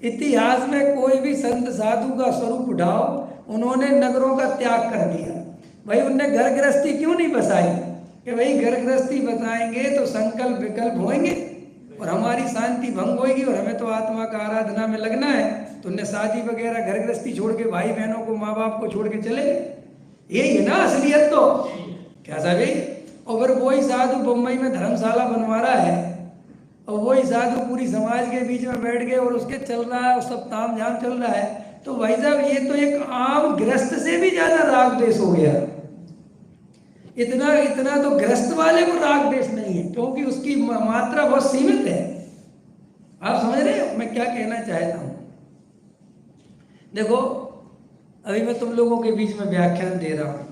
इतिहास में कोई भी संत साधु का स्वरूप उठाओ, उन्होंने नगरों का त्याग कर दिया। भाई उनने घर गृहस्थी क्यों नहीं बसाई कि भाई घर गृहस्थी बसाएंगे तो संकल्प विकल्प होंगे और हमारी शांति भंग होगी और हमें तो आत्मा का आराधना में लगना है। तो उनने शादी वगैरह घर गृहस्थी छोड़ के भाई बहनों को माँ बाप को छोड़ के चले गए। यही है ना असलियत तो, क्या साहब? और फिर वही साधु बम्बई में धर्मशाला बनवा रहा है और वही साधु पूरी समाज के बीच में बैठ गए और उसके चल रहा है और सब ताम झाम चल रहा है। तो भाई साहब ये तो एक आम गृहस्थ से भी ज्यादा राग द्वेष हो गया। इतना तो गृहस्थ वाले को राग द्वेष नहीं है क्योंकि उसकी मात्रा बहुत सीमित है। आप समझ रहे हो मैं क्या कहना चाहता हूं? देखो अभी मैं तुम लोगों के बीच में व्याख्यान दे रहा हूं,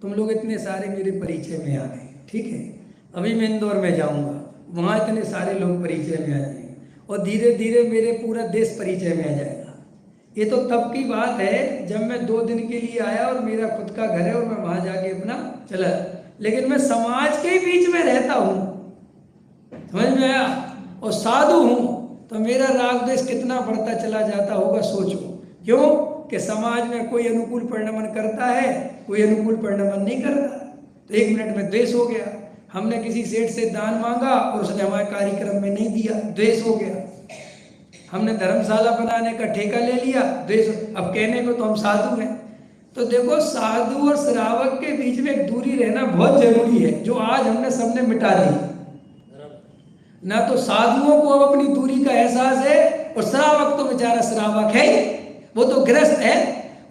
तुम लोग इतने सारे मेरे परिचय में आ गए, ठीक है। अभी मैं इंदौर में जाऊंगा, वहां इतने सारे लोग परिचय में आ जाएंगे और धीरे धीरे मेरे पूरा देश परिचय में आ जाएगा। ये तो तब की बात है जब मैं 2 दिन के लिए आया और मेरा खुद का घर है और मैं वहां जाके अपना चला, लेकिन मैं समाज के बीच में रहता हूं, समझ में आया? और साधु हूं तो मेरा राग द्वेष कितना बढ़ता चला जाता होगा सोचो। क्यों कि समाज में कोई अनुकूल परिणमन करता है, कोई अनुकूल परिणमन नहीं करता, तो 1 मिनट में द्वेष हो गया। हमने किसी सेठ से दान मांगा और उसने हमारे कार्यक्रम में नहीं दिया, द्वेष हो गया। हमने धर्मशाला बनाने का ठेका ले लिया, द्वेष। अब कहने को तो हम साधु हैं। तो देखो साधु और श्रावक के बीच में एक दूरी रहना बहुत जरूरी है, जो आज हमने सबने मिटा दी। ना तो साधुओं को अब अपनी दूरी का एहसास है और श्रावक तो बेचारा श्रावक है, वो तो गृहस्थ है।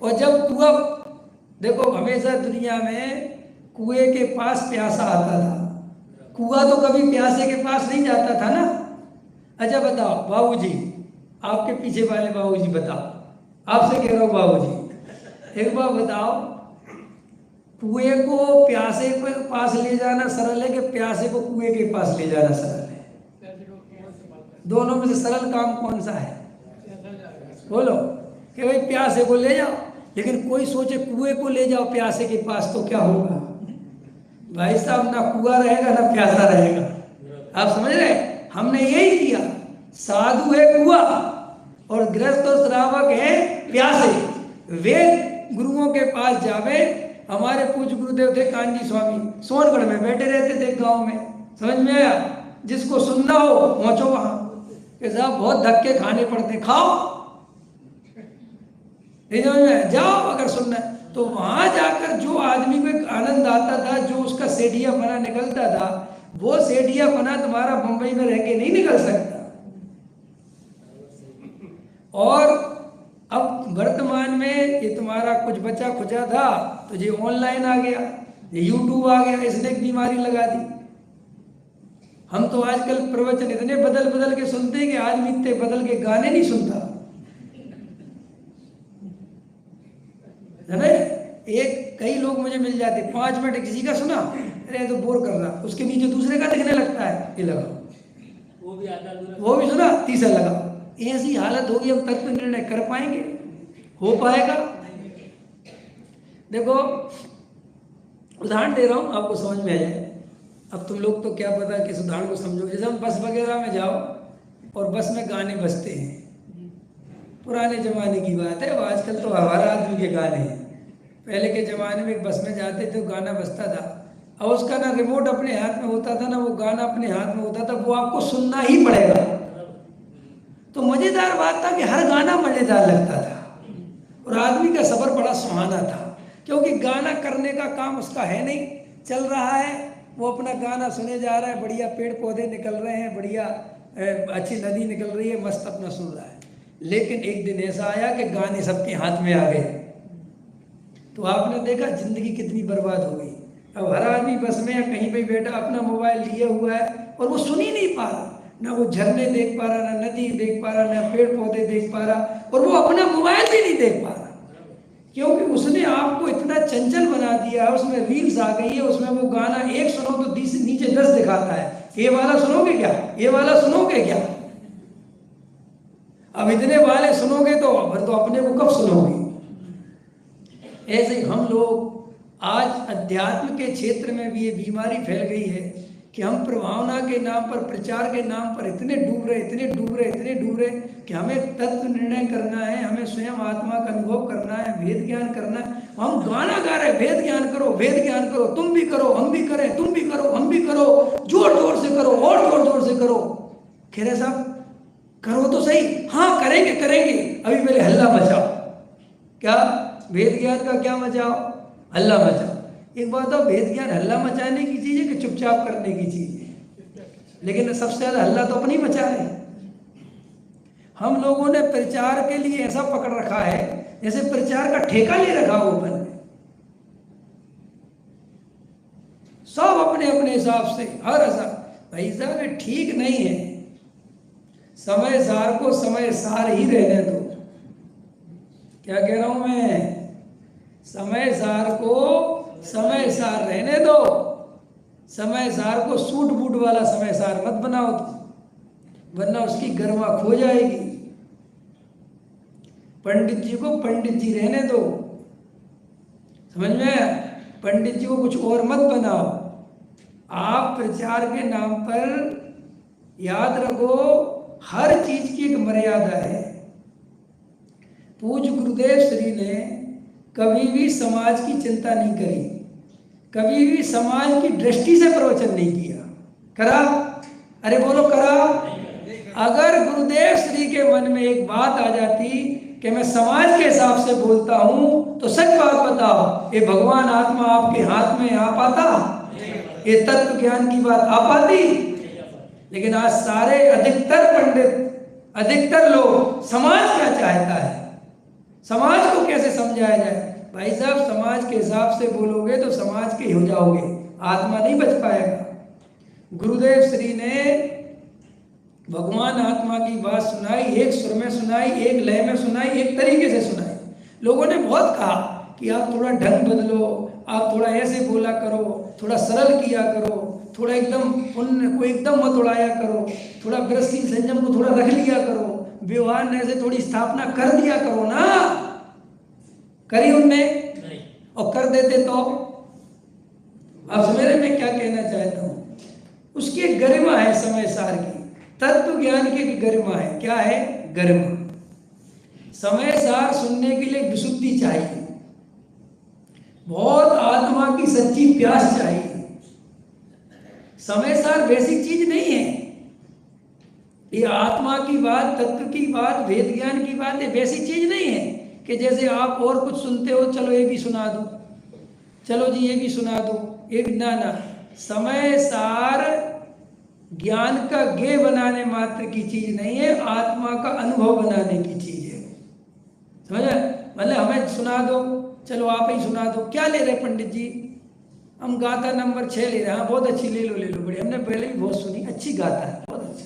और जब कुआं, देखो हमेशा दुनिया में कुएं के पास प्यासा आता था, कुआं तो कभी प्यासे के पास नहीं जाता था ना। अच्छा बताओ बाबूजी, आपके पीछे वाले बाबूजी बताओ, आपसे कह रहा हूं बाबूजी, एक बार बताओ कुएं को प्यासे के पास ले जाना सरल है कि प्यासे को कुएं के पास ले जाना सरल है? दोनों में से सरल काम कौन सा है? बोलो कि भाई प्यासे को ले जाओ, लेकिन कोई सोचे कुएं को ले जाओ प्यासे के पास तो क्या होगा? भाई साहब ना कुआं रहेगा ना प्यासा रहेगा। आप समझ रहे? हमने यही किया, साधु है कुआं और गृहस्थ और श्रावक है प्यासे। वेद गुरुओं के पास जावे। हमारे पूज्य गुरुदेव थे कांजी स्वामी, सोनगढ़ में बैठे रहते थे गांव में, समझ में आया? जिसको सुनना हो पहुंचो वहां, कि साहब बहुत धक्के खाने पड़ते, खाओ, नहीं समझ में? जाओ अगर सुनना है तो वहां जाकर जो आदमी को एक आनंद आता था, जो उसका सेठिया पना निकलता था, वो सेठिया पना तुम्हारा मुंबई में रह के नहीं निकल सकता। और अब वर्तमान में ये तुम्हारा कुछ बचा खुचा था तो ये ऑनलाइन आ गया, ये यूट्यूब आ गया, इसने एक बीमारी लगा दी। हम तो आजकल प्रवचन इतने बदल बदल के सुनते हैं कि आदमी इतने बदल के गाने नहीं सुनता है। एक कई लोग मुझे मिल जाते, 5 मिनट किसी का सुना, अरे तो बोर कर रहा, उसके नीचे दूसरे का दिखने लगता है, ये लगा, वो भी सुना, तीसरा लगा। ऐसी हालत होगी, हम तत्व निर्णय कर पाएंगे? हो पाएगा? देखो उदाहरण दे रहा हूं आपको समझ में आ जाए। अब तुम लोग तो क्या पता किस उदाहरण को समझोगे। जैसे हम बस वगैरह में जाओ और बस में गाने बजते हैं, पुराने जमाने की बात है, आजकल तो हर आदमी के गाने हैं। पहले के जमाने में एक बस में जाते थे, गाना बजता था, और उसका ना रिमोट अपने हाथ में होता था ना वो गाना अपने हाथ में होता था, वो आपको सुनना ही पड़ेगा। तो मजेदार बात था कि हर गाना मजेदार लगता था और आदमी का सफर बड़ा सुहाना था, क्योंकि गाना करने का काम उसका है नहीं, चल रहा है, वो अपना गाना सुने जा रहा है, बढ़िया पेड़ पौधे निकल रहे हैं, बढ़िया अच्छी नदी निकल रही है, मस्त अपना सुन रहा है। लेकिन एक दिन ऐसा आया कि गाने सबके हाथ में आ गए, तो आपने देखा जिंदगी कितनी बर्बाद हो गई। अब हर आदमी बस में या कहीं पे बैठा अपना मोबाइल लिए हुआ है और वो सुन ही नहीं पा रहा, ना वो झरने देख पा रहा, ना नदी देख पा रहा, ना पेड़ पौधे देख पा रहा, और वो अपना मोबाइल भी नहीं देख पा रहा, क्योंकि उसने आपको इतना चंचल बना दिया है। उसमें रील्स आ गई है, उसमें वो गाना एक सुनो तो नीचे 10 दिखाता है, ये वाला सुनोगे क्या, ये वाला सुनोगे क्या। अब इतने वाले सुनोगे तो फिर तो अपने को कब सुनोगे। ऐसे ही हम लोग आज अध्यात्म के क्षेत्र में भी ये बीमारी फैल गई है कि हम प्रभावना के नाम पर, प्रचार के नाम पर इतने डूब रहे कि हमें तत्व निर्णय करना है, हमें स्वयं आत्मा का अनुभव करना है, वेद ज्ञान करना है। हम गाना गा रहे हैं, वेद ज्ञान करो, वेद ज्ञान करो, तुम भी करो, हम भी करें, तुम भी करो, हम भी करो, जोर जोर से करो और जोर जोर से करो। खेरे साहब करो तो सही, हाँ करेंगे करेंगे, अभी पहले हल्ला मचाओ। क्या वेद ज्ञान का क्या मचाओ, हल्ला मचाओ। एक बात है, वेद ज्ञान हल्ला मचाने की चीज है कि चुपचाप करने की चीज है, लेकिन सबसे ज्यादा हल्ला तो अपनी मचा रहे हैं। हम लोगों ने प्रचार के लिए ऐसा पकड़ रखा है जैसे प्रचार का ठेका ले रखा हो ऊपर में, सब अपने अपने हिसाब से हर हिसाब। भाई साहब ये ठीक नहीं है, समय सार को समय सार ही रहने दो। क्या कह रहा हूं मैं, समय सार को समय सार रहने दो, समय सार को सूट बूट वाला समय सार मत बनाओ तुम, वरना उसकी गर्मा खो जाएगी। पंडित जी को पंडित जी रहने दो, समझ में, पंडित जी को कुछ और मत बनाओ। आप प्रचार के नाम पर याद रखो हर चीज की एक मर्यादा है। पूज्य गुरुदेव श्री ने कभी भी समाज की चिंता नहीं करी, कभी भी समाज की दृष्टि से प्रवचन नहीं किया। करा? अरे बोलो करा? अगर गुरुदेव श्री के मन में एक बात आ जाती कि मैं समाज के हिसाब से बोलता हूं, तो सच बात बताओ, ये भगवान आत्मा आपके हाथ में आ पाता, ये तत्व ज्ञान की बात आ पाती? लेकिन आज सारे अधिकतर पंडित, अधिकतर लोग समाज क्या चाहता है, समाज को कैसे समझाया जाए। भाई साहब समाज के हिसाब से बोलोगे तो समाज के हो जाओगे, आत्मा नहीं बच पाएगा। गुरुदेव श्री ने भगवान आत्मा की बात सुनाई, एक सुर में सुनाई, एक लय में सुनाई, एक तरीके से सुनाई। लोगों ने बहुत कहा कि आप थोड़ा ढंग बदलो, आप थोड़ा ऐसे बोला करो, थोड़ा सरल किया करो, थोड़ा एकदम पुण्य को एकदम मत उड़ाया करो, थोड़ा गृहस्थी संयम को थोड़ा रख लिया करो, व्यवहार ने से थोड़ी स्थापना कर दिया करो ना। करी उनने? और कर देते तो? अब मेरे में क्या कहना चाहता हूं, उसकी एक गरिमा है समय सार की, तत्व ज्ञान की गरिमा है। क्या है गरिमा? समय सार सुनने के लिए विशुद्धि चाहिए, बहुत आत्मा की सच्ची प्यास चाहिए। समय सार वैसी चीज नहीं है, ये आत्मा की बात, तत्व की बात, वेद ज्ञान की बात, ये वैसी चीज नहीं है कि जैसे आप और कुछ सुनते हो, चलो ये भी सुना दो, चलो जी ये भी सुना दो, एक ना ना। समय सार ज्ञान का ज्ञेय बनाने मात्र की चीज नहीं है, आत्मा का अनुभव बनाने की चीज है। समझे? मतलब हमें सुना दो, चलो आप ही सुना दो। क्या ले रहे पंडित जी? हम गाथा नंबर 6 ले रहे हैं। हाँ बहुत अच्छी, ले लो ले लो, बढ़िया, हमने पहले भी बहुत सुनी, अच्छी गाथा है, बहुत अच्छा,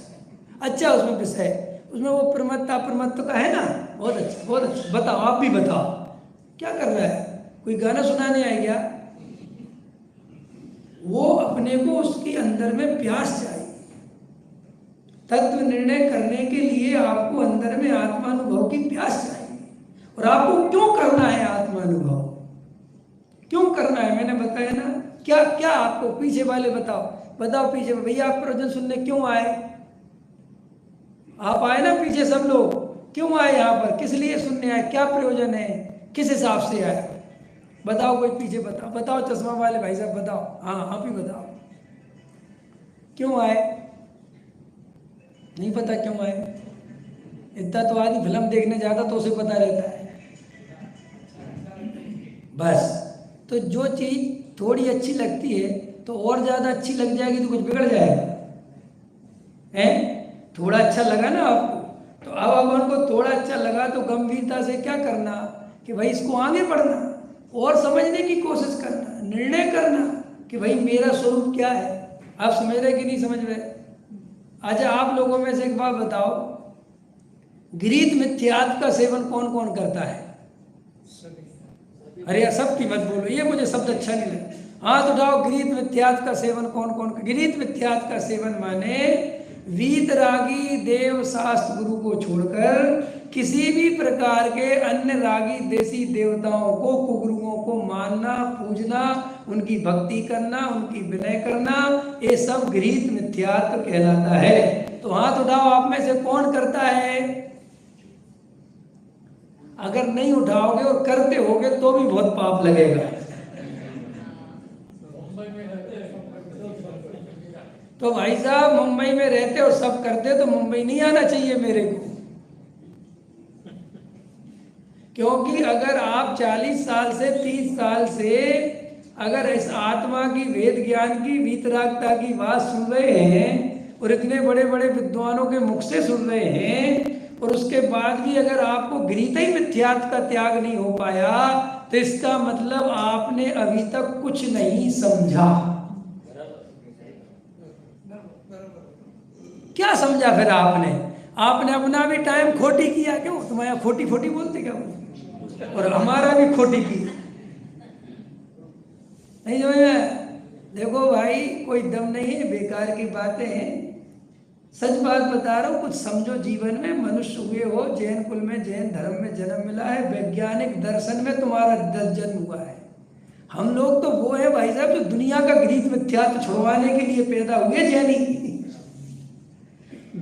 अच्छा उसमें विषय है, उसमें वो प्रमत्ता प्रमत्व का है ना, बहुत अच्छा बहुत अच्छा। बताओ, आप भी बताओ क्या कर रहा है, कोई गाना सुनाने आए क्या? वो अपने को उसके अंदर में प्यास चाहिए। तत्व निर्णय करने के लिए आपको अंदर में आत्मानुभव की प्यास चाहिए। और आपको क्यों करना है आत्मानुभव, क्यों करना है? मैंने बताया ना, क्या क्या आपको पीछे वाले बताओ, बताओ पीछे भैया आप प्रवचन सुनने क्यों आए? आप आए ना पीछे सब लोग, क्यों आए यहाँ पर, किस लिए सुनने आए, क्या प्रयोजन है, किस हिसाब से आए? बताओ, कोई पीछे बताओ, बताओ चश्मा वाले भाई साहब बताओ, हाँ आप ही बताओ क्यों आए? नहीं पता क्यों आए? इतना तो आदमी फिल्म देखने जाता तो उसे पता रहता है। बस, तो जो चीज थोड़ी अच्छी लगती है तो और ज्यादा अच्छी लग जाएगी तो कुछ बिगड़ जाएगा है? थोड़ा अच्छा लगा ना आपको, तो अब अपन को थोड़ा अच्छा लगा तो गंभीरता से क्या करना कि भाई इसको आगे बढ़ना और समझने की कोशिश करना, निर्णय करना कि भाई मेरा स्वरूप क्या है। आप समझ रहे कि नहीं समझ रहे? अच्छा आप लोगों में से एक बात बताओ, गीत मिथ्यात्व का सेवन कौन कौन करता है? अरे यार सबकी मत बोलो, ये मुझे शब्द अच्छा नहीं लगा। हाथ उठाओ, गीत मिथ्यात्व का सेवन कौन कौन? गीत मिथ्यात्व का सेवन माने वीतरागी देव शास्त्र गुरु को छोड़कर किसी भी प्रकार के अन्य रागी देसी देवताओं को, कुगुरुओं को मानना, पूजना, उनकी भक्ति करना, उनकी विनय करना, ये सब गीत मिथ्यात्व कहलाता है। तो हाथ उठाओ, आप में से कौन करता है? अगर नहीं उठाओगे और करते होगे तो भी बहुत पाप लगेगा। तो भाई साहब मुंबई में रहते और सब करते तो मुंबई नहीं आना चाहिए मेरे को, क्योंकि अगर आप 40 साल से 30 साल से अगर इस आत्मा की, वेद ज्ञान की, वीतरागता की बात सुन रहे हैं और इतने बड़े बड़े विद्वानों के मुख से सुन रहे हैं और उसके बाद भी अगर आपको गीता ही मिथ्यात्व का त्याग नहीं हो पाया तो इसका मतलब आपने अभी तक कुछ नहीं समझा। क्या समझा फिर आपने? आपने अपना भी टाइम खोटी किया। क्यों तुम्हारा खोटी खोटी बोलते क्या बोलते? और हमारा भी खोटी की नहीं समझ में। देखो भाई कोई दम नहीं है, बेकार की बातें हैं, सच बात बता रहा हूँ। कुछ समझो जीवन में, मनुष्य हुए हो, जैन कुल में, जैन धर्म में जन्म मिला है, वैज्ञानिक दर्शन में तुम्हारा जन्म हुआ है। हम लोग तो वो है भाई साहब जो दुनिया का गीत मिथ्यात्व छुड़वाने के लिए पैदा हुए जैनी।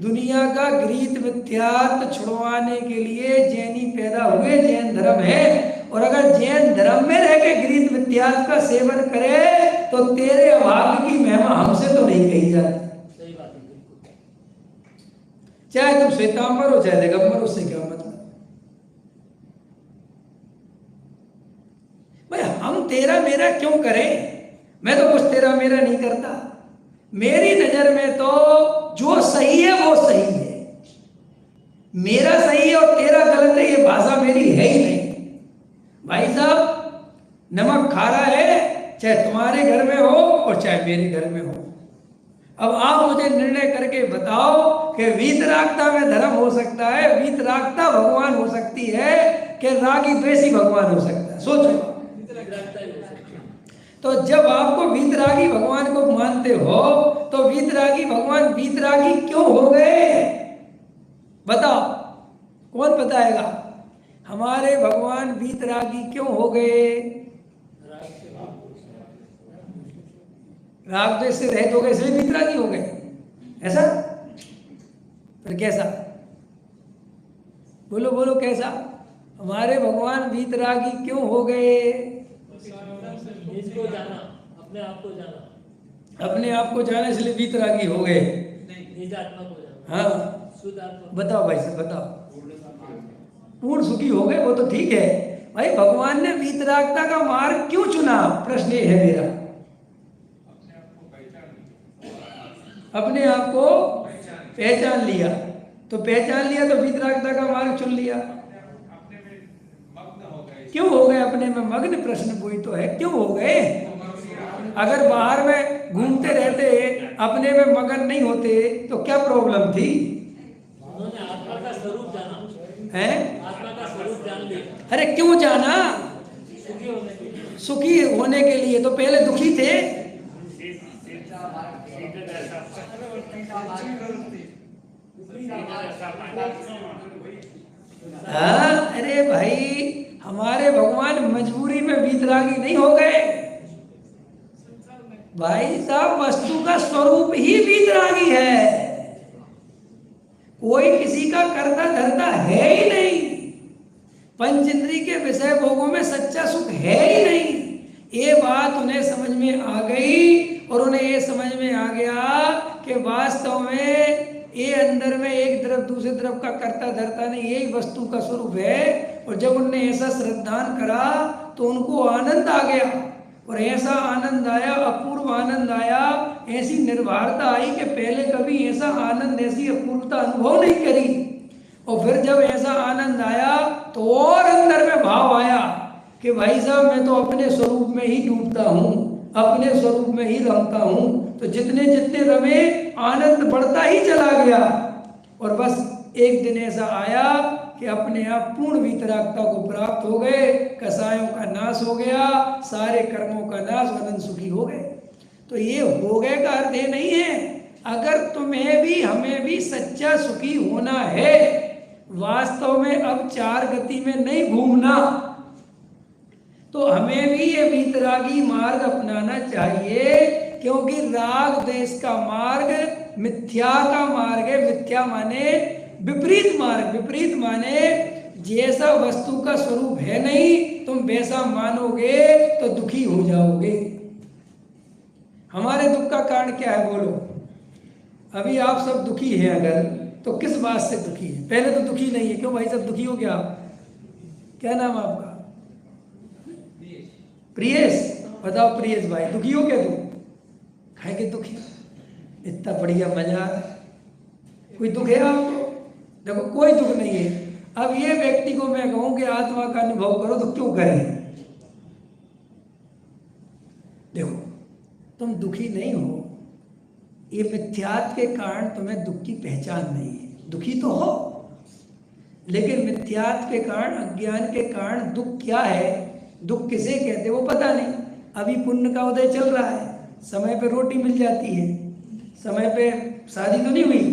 दुनिया का गीत मिथ्यात्व छुड़वाने के लिए जैनी पैदा हुए, जैन धर्म है। और अगर जैन धर्म में रह के गीत मिथ्यात्व का सेवन करे तो तेरे अभाग्य की महिमा हमसे तो नहीं कही जाती। चाहे तुम श्वेतांबर हो चाहे दिगंबर, उससे क्या मतलब भाई? हम तेरा मेरा क्यों करें? मैं तो कुछ तेरा मेरा नहीं करता। मेरी नजर में तो जो सही है वो सही है, मेरा सही है और तेरा गलत है, ये भाषा मेरी है ही नहीं। भाई साहब नमक खारा है चाहे तुम्हारे घर में हो और चाहे मेरे घर में हो। अब आप मुझे निर्णय करके बताओ कि वीतरागता में धर्म हो सकता है, वीतरागता भगवान हो सकती है कि रागी द्वेषी भगवान हो सकता है? सोचो। तो जब आपको वीतरागी भगवान को मानते हो तो वीतरागी भगवान वीतरागी क्यों हो गए? बताओ, कौन बताएगा? हमारे भगवान वीतरागी क्यों हो गए? राग द्वेष से रहित हो गए इसलिए वीतरागी हो गए, ऐसा? फिर कैसा? बोलो बोलो कैसा? हमारे भगवान वीतरागी क्यों हो गए? इसको जाना, अपने आप को जाना, अपने आप को जाना इसलिए वीतरागी हो गए। निज आत्मा को जाना। हाँ शुद्ध आत्मा। बताओ भाई साहब बताओ। पूर्ण सुखी हो गए वो तो ठीक है भाई, भगवान ने वीतरागता का मार्ग क्यों चुना? प्रश्न ये है मेरा। अपने आप को पहचान लिया, तो पहचान लिया तो वीतरागता का मार्ग चुन लिया। क्यों हो गए अपने में मग्न? प्रश्न कोई तो है, क्यों हो गए? अगर बाहर में घूमते रहते अपने में मगन नहीं होते तो क्या प्रॉब्लम थी? उन्होंने आत्मा का स्वरूप जाना है, आत्मा का स्वरूप जान लिया। अरे क्यों जाना? सुखी होने के लिए। सुखी होने के लिए। तो पहले दुखी थे। हाँ अरे भाई हमारे भगवान मजबूरी में वीतरागी नहीं हो गए भाई साहब, वस्तु का स्वरूप ही वीतरागी है। कोई किसी का करता धरता है ही नहीं, पंच इंद्री के विषय भोगों में सच्चा सुख है ही नहीं। ये बात उन्हें समझ में आ गई और उन्हें ये समझ में आ गया कि वास्तव में ये अंदर में एक तरफ दूसरी तरफ का करता धरता नहीं, यही वस्तु का स्वरूप है। और जब उनने ऐसा श्रद्धान करा तो उनको आनंद आ गया, और ऐसा आनंद आया, अपूर्व आनंद आया, ऐसी निर्भरता आई कि पहले कभी ऐसा आनंद, ऐसी अपूर्वता अनुभव नहीं करी। और फिर जब ऐसा आनंद आया तो और अंदर में भाव आया कि भाई साहब मैं तो अपने स्वरूप में ही डूबता हूँ, अपने स्वरूप में ही रमता हूँ। तो जितने जितने रमे आनंद बढ़ता ही चला गया और बस एक दिन ऐसा आया कि अपने आप पूर्ण वीतरागता को प्राप्त हो गए, कसायों का नाश हो गया, सारे कर्मों का नाश, आनंद सुखी हो गए। तो ये हो गए का अर्थ ये नहीं है, अगर तुम्हें भी हमें भी सच्चा सुखी होना है, वास्तव में अब चार गति में नहीं घूमना, तो हमें भी ये वीतरागी मार्ग अपनाना चाहिए। क्योंकि राग देश का मार्ग मिथ्या का मार्ग है। मिथ्या माने विपरीत मार्ग, विपरीत माने जैसा वस्तु का स्वरूप है नहीं तुम वैसा मानोगे तो दुखी हो जाओगे। हमारे दुख का कारण क्या है बोलो? अभी आप सब दुखी हैं अगर, तो किस बात से दुखी है? पहले तो दुखी नहीं है, क्यों भाई सब दुखी हो गया आप? क्या नाम है आपका? प्रियेश। बताओ प्रियेश भाई, दुखी हो क्या तुम? है कि दुखी? इतना बढ़िया मजा, कोई दुख है आपको? देखो कोई दुख नहीं है। अब ये व्यक्ति को मैं कहूं कि आत्मा का अनुभव करो तो क्यों करें? देखो तुम दुखी नहीं हो, ये मिथ्यात्व के कारण तुम्हें दुख की पहचान नहीं है। दुखी तो हो, लेकिन मिथ्यात्व के कारण, अज्ञान के कारण दुख क्या है, दुख किसे कहते वो पता नहीं। अभी पुण्य का उदय चल रहा है, समय पे रोटी मिल जाती है, समय पे शादी तो नहीं हुई,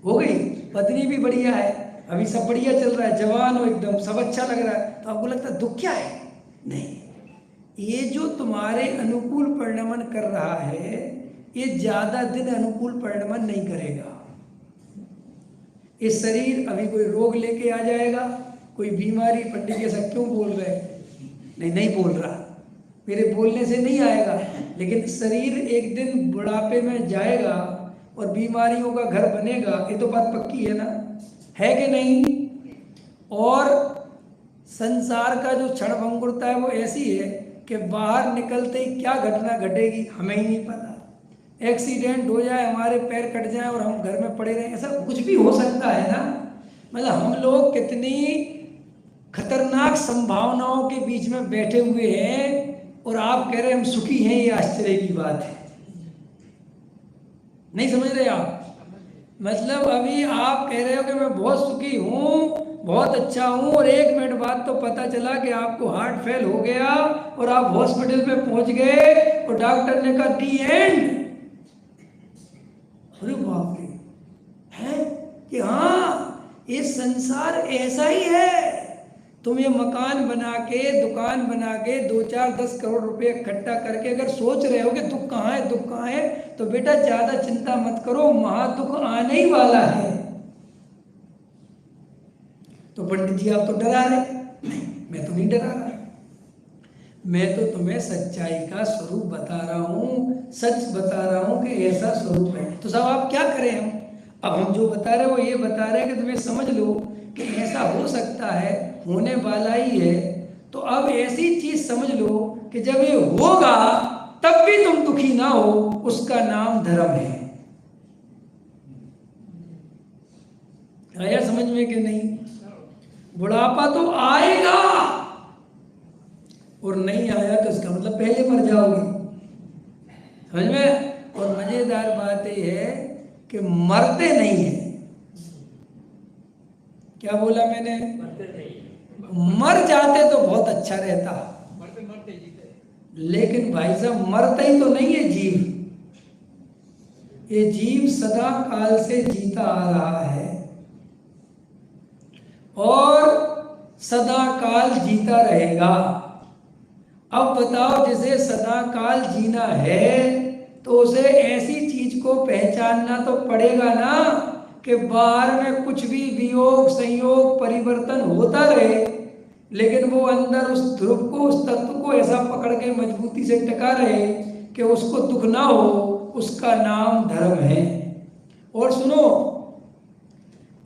हो गई, पत्नी भी बढ़िया है, अभी सब बढ़िया चल रहा है, जवान हो एकदम, सब अच्छा लग रहा है, तो आपको लगता है दुख क्या है? नहीं, ये जो तुम्हारे अनुकूल परिणमन कर रहा है ये ज्यादा दिन अनुकूल परिणमन नहीं करेगा। इस शरीर अभी कोई रोग लेके आ जाएगा, कोई बीमारी, पंडित ऐसा क्यों बोल रहे? नहीं बोल रहा, मेरे बोलने से नहीं आएगा, लेकिन शरीर एक दिन बुढ़ापे में जाएगा और बीमारियों का घर बनेगा, ये तो बात पक्की है ना, है कि नहीं? और संसार का जो क्षणभंगुरता है वो ऐसी है कि बाहर निकलते ही क्या घटना घटेगी हमें ही नहीं पता। एक्सीडेंट हो जाए, हमारे पैर कट जाए और हम घर में पड़े रहें, ऐसा कुछ भी हो सकता है ना। मतलब हम लोग कितनी खतरनाक संभावनाओं के बीच में बैठे हुए हैं और आप कह रहे हैं हम सुखी हैं, ये आश्चर्य की बात है। नहीं समझ रहे आप? मतलब अभी आप कह रहे हो कि मैं बहुत सुखी हूँ, बहुत अच्छा हूँ, और एक मिनट बाद तो पता चला कि आपको हार्ट फेल हो गया और आप हॉस्पिटल में पहुंच गए और डॉक्टर ने कहा दी एंड। अरे बाप रे, है कि हाँ ये संसार ऐसा ही है। तुम ये मकान बना के, दुकान बना के 2-4-10 करोड़ रुपए इकट्ठा करके अगर सोच रहे हो कि दुख कहाँ है, दुख कहाँ है, तो बेटा ज्यादा चिंता मत करो, महादुख आने ही वाला है। तो पंडित जी आप तो डरा रहे? नहीं, मैं तो नहीं डरा रहा, मैं तो तुम्हें सच्चाई का स्वरूप बता रहा हूँ, सच बता रहा हूँ कि ऐसा स्वरूप है। तो साहब आप क्या करें? हम जो बता रहे वो ये बता रहे हैं कि तुम्हें समझ लो कि ऐसा हो सकता है, होने वाला ही है। तो अब ऐसी चीज समझ लो कि जब ये होगा तब भी तुम दुखी ना हो, उसका नाम धर्म है। आया समझ में कि नहीं? बुढ़ापा तो आएगा और नहीं आया तो इसका मतलब पहले मर जाओगे, समझ में? और मजेदार बात यह है कि मरते नहीं है। क्या बोला मैंने? मर जाते तो बहुत अच्छा रहता, लेकिन भाई साहब मरते ही तो नहीं है जीव। ये जीव सदा काल से जीता आ रहा है और सदा काल जीता रहेगा। अब बताओ, जिसे सदा काल जीना है तो उसे ऐसी चीज को पहचानना तो पड़ेगा ना कि बाहर में कुछ भी वियोग संयोग परिवर्तन होता रहे, लेकिन वो अंदर उस ध्रुव को, उस तत्व को ऐसा पकड़ के मजबूती से टका रहे कि उसको दुख ना हो। उसका नाम धर्म है। और सुनो,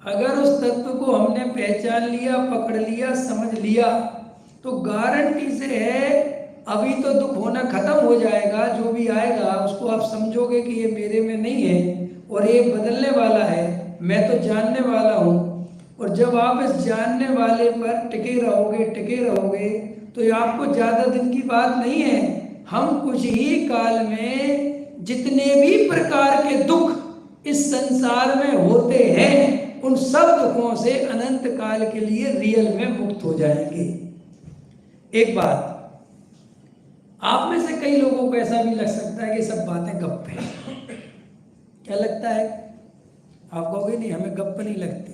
अगर उस तत्व को हमने पहचान लिया, पकड़ लिया, समझ लिया, तो गारंटी से है अभी तो दुख होना खत्म हो जाएगा। जो भी आएगा उसको आप समझोगे कि ये मेरे में नहीं है और ये बदलने वाला है, मैं तो जानने वाला हूँ। और जब आप इस जानने वाले पर टिके रहोगे तो ये आपको ज़्यादा दिन की बात नहीं है। हम कुछ ही काल में जितने भी प्रकार के दुख इस संसार में होते हैं उन सब दुखों से अनंत काल के लिए रियल में मुक्त हो जाएंगे। एक बात, आप में से कई लोगों को ऐसा भी लग सकता है कि सब बातें गप है। क्या लगता है? आप कहोगे नहीं हमें गप नहीं लगती,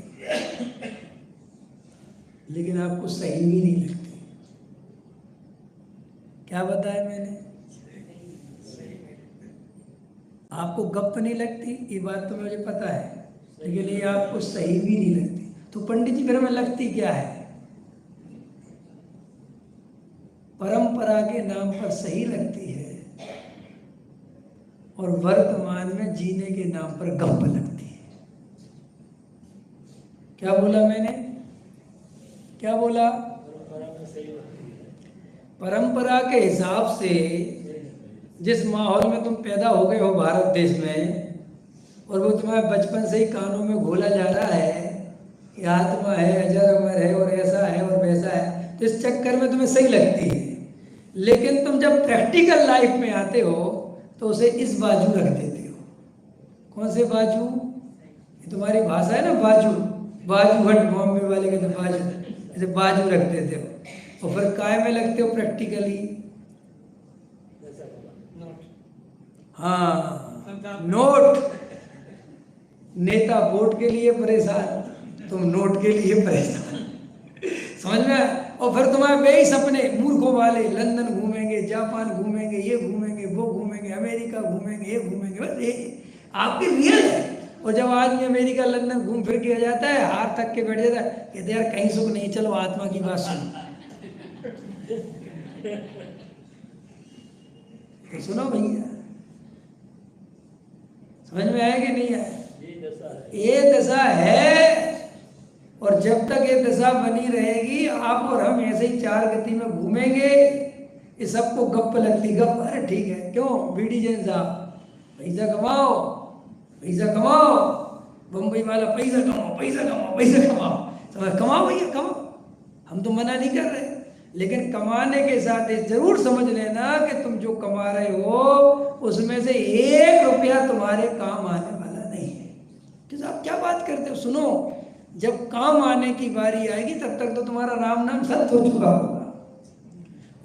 लेकिन आपको सही भी नहीं लगती। क्या बताया मैंने? आपको गप नहीं लगती, ये बात तो मुझे पता है, लेकिन ये आपको सही भी नहीं लगती। तो पंडित जी फिर हमें लगती क्या है? परंपरा के नाम पर सही लगती है और वर्तमान में जीने के नाम पर गप लगती है। क्या बोला मैंने? क्या बोला? परंपरा के हिसाब से जिस माहौल में तुम पैदा हो गए हो भारत देश में, और वो तुम्हारे बचपन से ही कानों में घोला जा रहा है कि आत्मा है, अजर अमर है और ऐसा है और वैसा है, तो इस चक्कर में तुम्हें सही लगती है। लेकिन तुम जब प्रैक्टिकल लाइफ में आते हो तो उसे इस बाजू रख देते हो। कौन से बाजू? ये तुम्हारी भाषा है ना, बाजू। बाजू हट, बॉम्बे वाले कहते बाजू, ऐसे बाजू रख देते हो। और फिर काय में लगते हो प्रैक्टिकली? हाँ, नोट। नेता वोट के लिए परेशान, तुम नोट के लिए परेशान। समझ में? और फिर तुम्हारे वे ही सपने मूर्खों वाले, लंदन घूमेंगे, जापान घूमेंगे, ये घूमेंगे, वो घूमेंगे, अमेरिका घूमेंगे, ये घूमेंगे, बस ये आपकी रियल है। और जब आदमी अमेरिका लंदन घूम फिर के आ जाता है, हाथ तक के बैठ जाता है, कहते यार कहीं सुख नहीं, चलो आत्मा की बात सुनो। तो सुनो भैया, समझ में आया कि नहीं आया? ये दशा है, और जब तक ये दशा बनी रहेगी आप और हम ऐसे ही चार गति में घूमेंगे। ये सबको गप लगती, गप, अरे ठीक है, क्यों बीडी जैन साहब, पैसा कमाओ, पैसा कमाओ, बम्बई वाला पैसा कमाओ, पैसा कमाओ, पैसा कमाओ, समझ, कमाओ भैया कमाओ, हम तो मना नहीं कर रहे, लेकिन कमाने के साथ ये जरूर समझ लेना कि तुम जो कमा रहे हो उसमें से 1 रुपया तुम्हारे काम आने वाला नहीं है। तो आप क्या बात करते हो? सुनो, जब काम आने की बारी आएगी तब तक तो तुम्हारा राम नाम सत्य हो चुका होगा।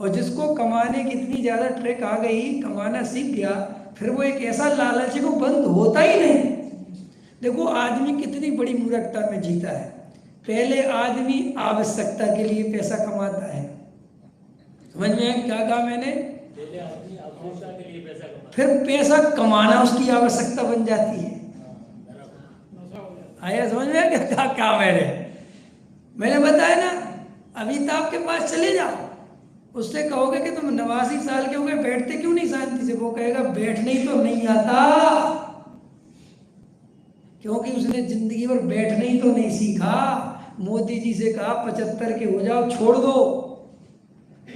और जिसको कमाने की इतनी ज़्यादा ट्रिक आ गई, कमाना सीख गया, फिर वो एक ऐसा लालच है वो बंद होता ही नहीं। देखो आदमी कितनी बड़ी मूर्खता में जीता है। पहले आदमी आवश्यकता के लिए पैसा कमाता है, समझ में क्या कहा मैंने? फिर पैसा कमाना उसकी आवश्यकता बन जाती है। आया समझ में? क्या मैंने बताया ना, अमिताभ के पास चले जाओ, उससे कहोगे कि तुम 89 साल के हो गए, बैठते क्यों नहीं शांति से? वो कहेगा बैठने ही तो नहीं आता, क्योंकि उसने जिंदगी भर बैठने ही तो नहीं सीखा। मोदी जी से कहा 75 के हो जाओ, छोड़ दो।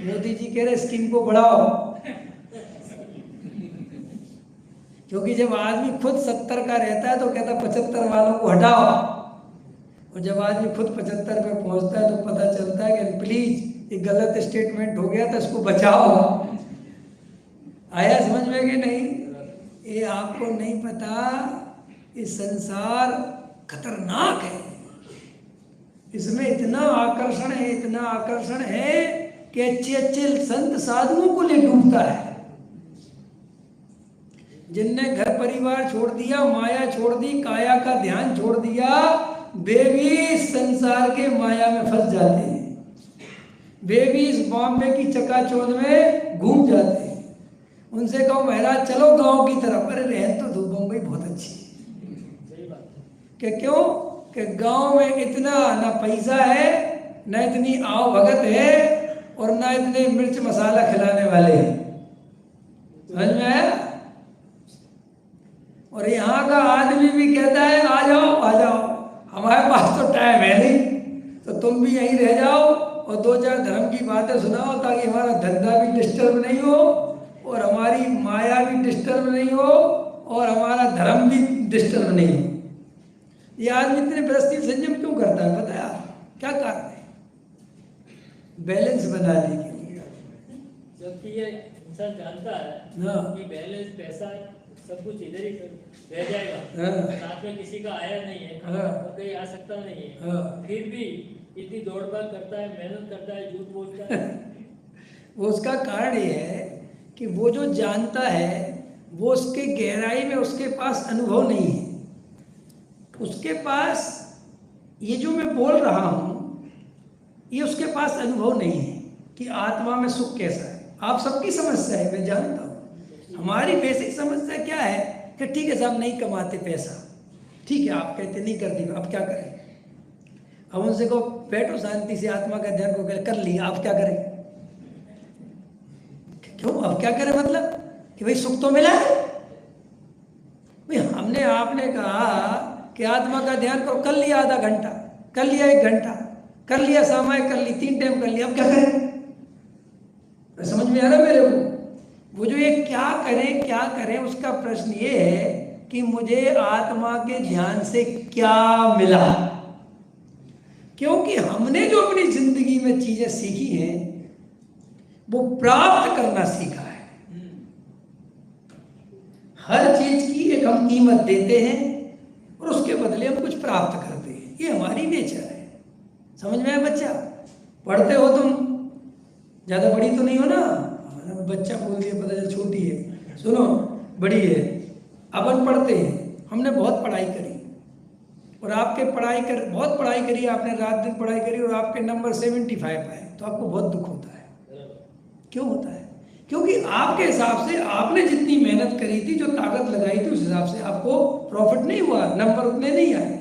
मोदी जी कह रहे स्कीम को बढ़ाओ, क्योंकि जब आदमी खुद 70 का रहता है तो कहता 75 वालों को हटाओ, और जब आदमी खुद 75 पे पहुंचता है तो पता चलता है कि प्लीज ये गलत स्टेटमेंट हो गया था, इसको बचाओ। आया समझ में कि नहीं? ये आपको नहीं पता, ये संसार खतरनाक है, इसमें इतना आकर्षण है, इतना आकर्षण है कि अच्छे अच्छे संत साधुओं को ले डूबता है। जिनने घर परिवार छोड़ दिया, माया छोड़ दी, काया का ध्यान छोड़ दिया, वे भी इस संसार के माया में फंस जाते हैं, वे भी इस बॉम्बे की चकाचौंध में घूम जाते हैं। उनसे कहो महाराज चलो गांव की तरफ, अरे रहन तो दो, बम्बई बहुत अच्छी है। कि क्यों? कि गांव में इतना ना पैसा है, ना इतनी आओ भगत है, और ना इतने मिर्च मसाला खिलाने वाले हैं। समझ में आया? और यहाँ का आदमी भी कहता है आ जाओ आ जाओ, हमारे पास तो टाइम है नहीं, तो तुम भी यहीं रह जाओ और 2-4 धर्म की बातें सुनाओ, ताकि हमारा धंधा भी डिस्टर्ब नहीं हो, और हमारी माया भी डिस्टर्ब नहीं हो, और हमारा धर्म भी डिस्टर्ब नहीं हो। ये आदमी इतने गृहस्थी संयम क्यों करता है, पता है आप क्या कारण है? बैलेंस बनाने के लिए। जबकि ये इंसान जानता है हाँ। कि बैलेंस, पैसा सब कुछ इधर ही रह जाएगा, हाँ। साथ में किसी का आया नहीं है, हाँ। कहीं आ सकता नहीं है, हाँ। फिर भी इतनी दौड़ भाग करता है, मेहनत करता है, झूठ बोलता है। वो उसका कारण ये है कि वो जो जानता है वो उसके गहराई में उसके पास अनुभव नहीं है। उसके पास ये जो मैं बोल रहा हूँ ये उसके पास अनुभव नहीं है कि आत्मा में सुख कैसा है। आप सबकी समस्या है, मैं जानता हूँ। हमारी बेसिक समस्या क्या है कि ठीक है साहब नहीं कमाते पैसा, ठीक है आप कहते नहीं करते, अब क्या करें? अब उनसे को बैठो शांति से आत्मा का ध्यान को कर लिया, आप क्या करें? क्यों अब क्या करें? मतलब कि भाई सुख तो मिला है भाई। हमने आपने कहा कि आत्मा का ध्यान करो, कर लिया आधा घंटा, कर लिया 1 घंटा, कर लिया सामायिक, कर ली 3 टाइम कर लिया, अब क्या करें? समझ में आ रहा मेरे को? वो जो ये क्या करें उसका प्रश्न ये है कि मुझे आत्मा के ध्यान से क्या मिला। क्योंकि हमने जो अपनी जिंदगी में चीजें सीखी हैं वो प्राप्त करना सीखा है। हर चीज की एक हम कीमत देते हैं और उसके बदले हम कुछ प्राप्त करते हैं, ये हमारी नेचर है। समझ में आया बच्चा? पढ़ते हो तुम, ज्यादा बड़ी तो नहीं हो ना? बच्चा बोल दिया पता चल छोटी है, सुनो बड़ी है। अपन पढ़ते हैं, हमने बहुत पढ़ाई करी और आपके बहुत पढ़ाई करी आपने, रात दिन पढ़ाई करी और आपके नंबर 75 आए तो आपको बहुत दुख होता है। क्यों होता है? क्योंकि आपके हिसाब से आपने जितनी मेहनत करी थी, जो ताकत लगाई थी, उस हिसाब से आपको प्रॉफिट नहीं हुआ, नंबर उतने नहीं आए,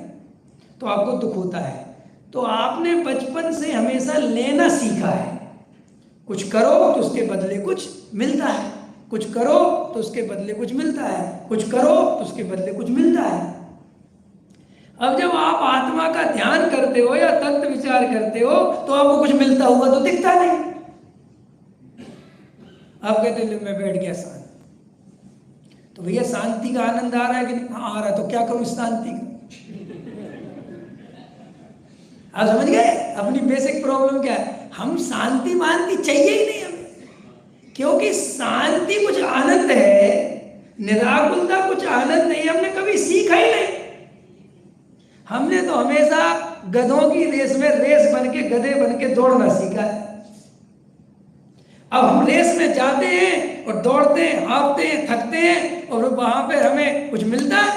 तो आपको दुख होता है। तो आपने बचपन से हमेशा लेना सीखा है। कुछ करो तो उसके बदले कुछ मिलता है, कुछ करो तो उसके बदले कुछ मिलता है, कुछ करो तो उसके बदले कुछ मिलता है। अब जब आप आत्मा का ध्यान करते हो या तत्व विचार करते हो तो आपको कुछ मिलता हुआ तो दिखता नहीं। आप कहते हैं मैं बैठ गया शांत, तो भैया शांति का आनंद आ रहा है कि नहीं? हाँ आ रहा है, तो क्या करूं इस शांति का? आप समझ गए अपनी बेसिक प्रॉब्लम क्या है? हम शांति मानती चाहिए ही नहीं हमें, क्योंकि शांति कुछ आनंद है, निराकुलता कुछ आनंद नहीं, हमने कभी सीखा ही नहीं। हमने तो हमेशा गधों की रेस में रेस बन के, गधे बन के दौड़ना सीखा है। अब हम रेस में जाते हैं और दौड़ते हैं, हाँफते हैं, थकते हैं और वहां पे हमें कुछ मिलता है?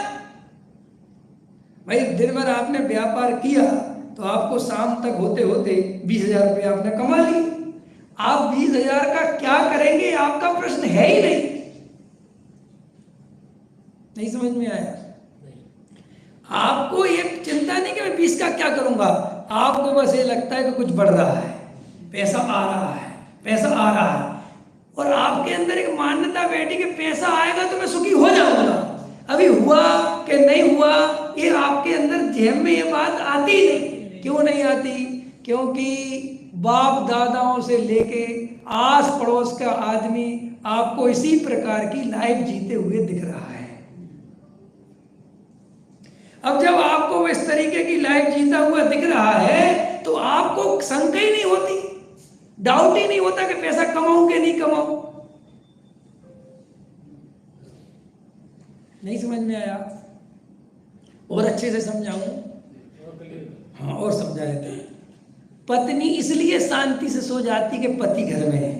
भाई दिन भर आपने व्यापार किया तो आपको शाम तक होते होते 20,000 रुपये आपने कमा ली। आप 20,000 का क्या करेंगे आपका प्रश्न है ही नहीं। नहीं समझ में आया? आपको ये चिंता नहीं कि मैं 20 का क्या करूंगा, आपको बस ये लगता है कि कुछ बढ़ रहा है, पैसा आ रहा है, पैसा आ रहा है, और आपके अंदर एक मान्यता बैठी कि पैसा आएगा तो मैं सुखी हो जाऊंगा। अभी हुआ कि नहीं हुआ, ये आपके अंदर जेब में ये बात आती ही नहीं। क्यों नहीं आती? क्योंकि बाप दादाओं से लेके आस पड़ोस का आदमी आपको इसी प्रकार की लाइफ जीते हुए दिख रहा है। अब जब आपको इस तरीके की लाइफ जीता हुआ दिख रहा है तो आपको शंका ही नहीं होती, डाउट ही नहीं होता कि पैसा कमाऊं कि नहीं कमाऊं। नहीं समझ में आया? और अच्छे से समझाऊं? हाँ और समझा देते हैं। पत्नी इसलिए शांति से सो जाती कि पति घर में है,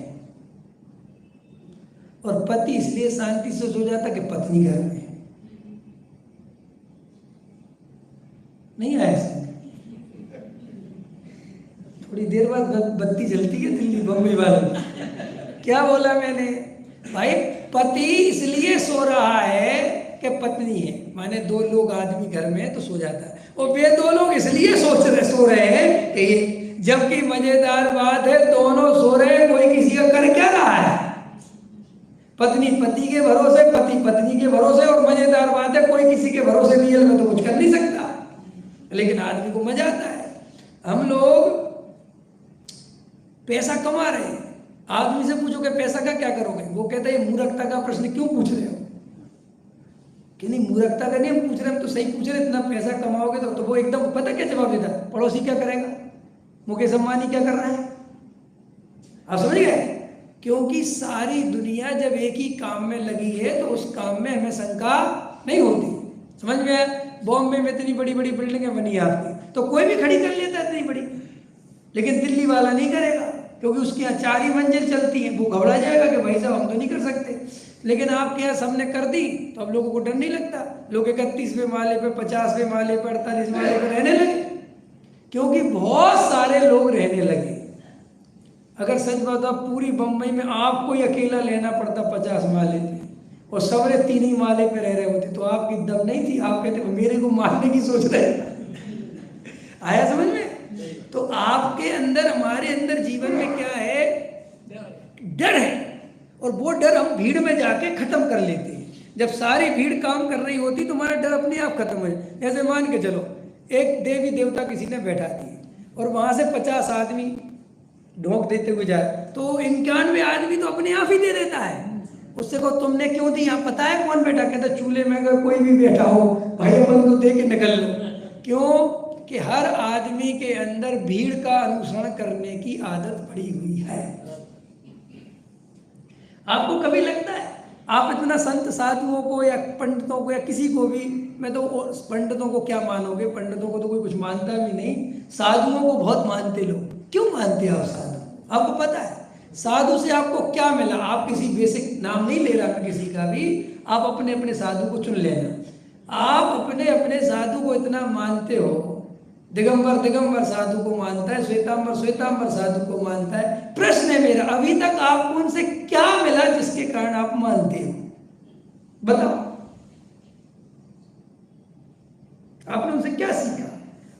और पति इसलिए शांति से सो जाता कि पत्नी घर में है। नहीं आया समझ? थोड़ी देर बाद बत्ती जलती है दिल्ली बम्बई वालों। क्या बोला मैंने? भाई पति इसलिए सो रहा है कि पत्नी है, माने 2 लोग आदमी घर में है तो सो जाता है, और वे 2 लोग इसलिए सो रहे हैं कि जबकि मजेदार बात है दोनों सो रहे हैं, कोई किसी का कर क्या रहा है? पत्नी पति के भरोसे, पति पत्नी के भरोसे, और मजेदार बात है कोई किसी के भरोसे रियल में तो कुछ कर नहीं सकता, लेकिन आदमी को मजा आता है। हम लोग पैसा कमा रहे हैं, आदमी से पूछो कि पैसा का क्या करोगे, वो कहता है ये मूर्खता का प्रश्न क्यों पूछ रहे हो? कि नहीं मूर्खता का नहीं हम पूछ रहे, हम तो सही पूछ रहे, इतना पैसा कमाओगे तो वो एकदम पता क्या जवाब देता, पड़ोसी क्या करेगा, मुकेश अंबानी क्या कर रहा है, आप समझ गए? क्योंकि सारी दुनिया जब एक ही काम में लगी है तो उस काम में हमें शंका नहीं होती। समझ में आया? बॉम्बे में इतनी बड़ी बड़ी बिल्डिंगें बनी है आपकी, तो कोई भी खड़ी कर लेता है इतनी बड़ी, लेकिन दिल्ली वाला नहीं करेगा क्योंकि उसकी यहाँ 4 ही मंजिल चलती है, वो घबरा जाएगा कि भाई साहब हम तो नहीं कर सकते। लेकिन आपके यहाँ सबने कर दी तो अब लोगों को डर नहीं लगता, लोग 31वें माले पे, 50वें माले पे, 48 माले पे रहने लगे, क्योंकि बहुत सारे लोग रहने लगे। अगर सच बताओ पूरी बम्बई में आपको ही अकेला लेना पड़ता 50 माले पे और सबरे 3 ही माले पे रह रहे होते तो आपकी दम नहीं थी, आप कहते मेरे को मारने की सोच रहे आया समझ में? तो आपके अंदर, हमारे अंदर जीवन में क्या है? डर है, और वो डर हम भीड़ में जाके खत्म कर लेते हैं। जब सारी भीड़ काम कर रही होती तो हमारा डर अपने आप खत्म हो जाए। जैसे मान के चलो एक देवी देवता किसी ने बैठा दी और वहां से 50 आदमी ढोक देते हुए जाए तो 91 आदमी तो अपने आप ही दे देता है। उससे को तुमने क्यों दी? यहाँ पता है कौन बैठा? कहता चूल्हे में अगर कोई भी बैठा हो भाई अपन तो दे के निकल लो। क्यों? कि हर आदमी के अंदर भीड़ का अनुसरण करने की आदत पड़ी हुई है। आपको कभी लगता है आप इतना संत साधुओं को या पंडितों को या किसी को भी, मैं तो पंडितों को क्या मानोगे, पंडितों को तो कोई कुछ मानता भी नहीं, साधुओं को बहुत मानते लोग। क्यों मानते हैं आप साधु? आपको पता है साधु से आपको क्या मिला? आप किसी बेसिक, नाम नहीं ले रहा मैं किसी का भी, आप अपने अपने साधु को चुन लेना। आप अपने अपने साधु को इतना मानते हो, दिगंबर दिगंबर साधु को मानता है, श्वेतांबर श्वेतांबर साधु को मानता है। प्रश्न है मेरा, अभी तक आपको उनसे क्या मिला जिसके कारण आप मानते हो? बताओ, आपने उनसे क्या सीखा?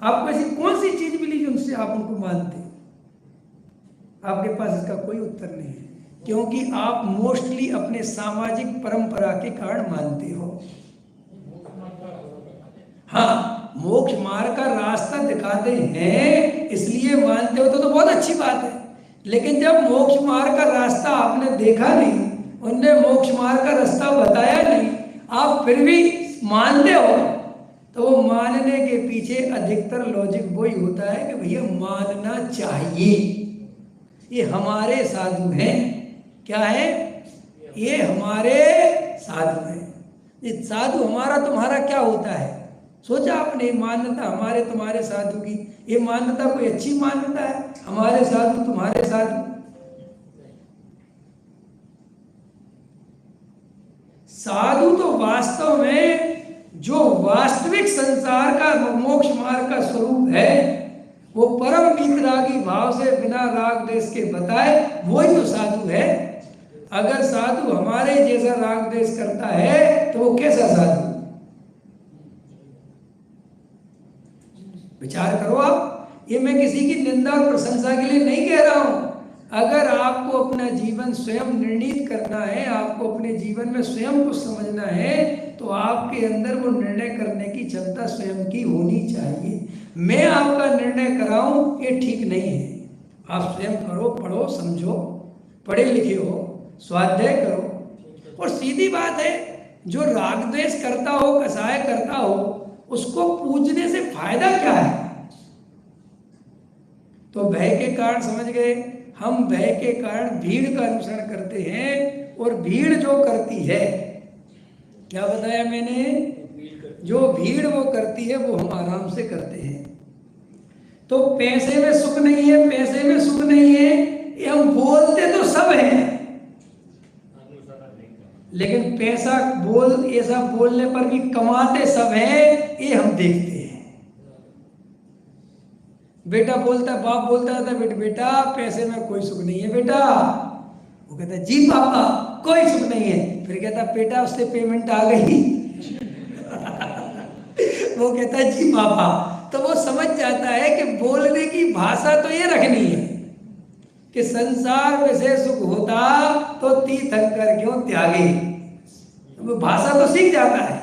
आपको ऐसी कौन सी चीज मिली जो उनसे आप उनको मानते हो? आपके पास इसका कोई उत्तर नहीं है, क्योंकि आप मोस्टली अपने सामाजिक परंपरा के कारण मानते हो। हाँ, मोक्ष मार्ग का रास्ता दिखाते हैं इसलिए मानते हो तो बहुत अच्छी बात है। लेकिन जब मोक्ष मार्ग का रास्ता आपने देखा नहीं, उनने मोक्ष मार्ग का रास्ता बताया नहीं, आप फिर भी मानते हो, तो वो मानने के पीछे अधिकतर लॉजिक वही होता है कि भैया मानना चाहिए, ये हमारे साधु हैं। क्या है? ये हमारे साधु हैं। ये साधु हमारा तुम्हारा क्या होता है? सोचा आपने? मान्यता हमारे तुम्हारे साधु की, ये मान्यता कोई अच्छी मान्यता है? हमारे साधु तुम्हारे साधु। साधु तो वास्तव में जो वास्तविक संसार का मोक्ष मार्ग का स्वरूप है, वो परम वीतरागी भाव से बिना राग देश के बताए, वही तो साधु है। अगर साधु हमारे जैसा राग देश करता है तो वो कैसा साधु? विचार करो आप। ये मैं किसी की निंदा और प्रशंसा के लिए नहीं कह रहा हूं। अगर आपको अपना जीवन स्वयं निर्णित करना है, आपको अपने जीवन में स्वयं को समझना है, तो आपके अंदर वो निर्णय करने की क्षमता स्वयं की होनी चाहिए। मैं आपका निर्णय कराऊं ये ठीक नहीं है। आप स्वयं करो, पढ़ो, समझो, पढ़े लिखे हो, स्वाध्याय करो। और सीधी बात है, जो राग द्वेष करता हो, कसाय करता हो, उसको पूजने से फायदा क्या है? तो भय के कारण, समझ गए, हम भय के कारण भीड़ का अनुसरण करते हैं, और भीड़ जो करती है, क्या बताया मैंने? जो भीड़ वो करती है वो हम आराम से करते हैं। तो पैसे में सुख नहीं है, पैसे में सुख नहीं है, ये हम बोलते तो सब हैं, लेकिन पैसा बोल, ऐसा बोलने पर भी कमाते सब हैं, ये हम देखते हैं। बेटा बोलता, बाप बोलता था, बेटा पैसे में कोई सुख नहीं है बेटा। वो कहता जी पापा कोई सुख नहीं है। फिर कहता बेटा उससे पेमेंट आ गई। वो कहता जी पापा। तो वो समझ जाता है कि बोलने की भाषा तो ये रखनी है कि संसार में से सुख होता तो तीर्थंकर क्यों त्यागे। वो भाषा तो सीख जाता है,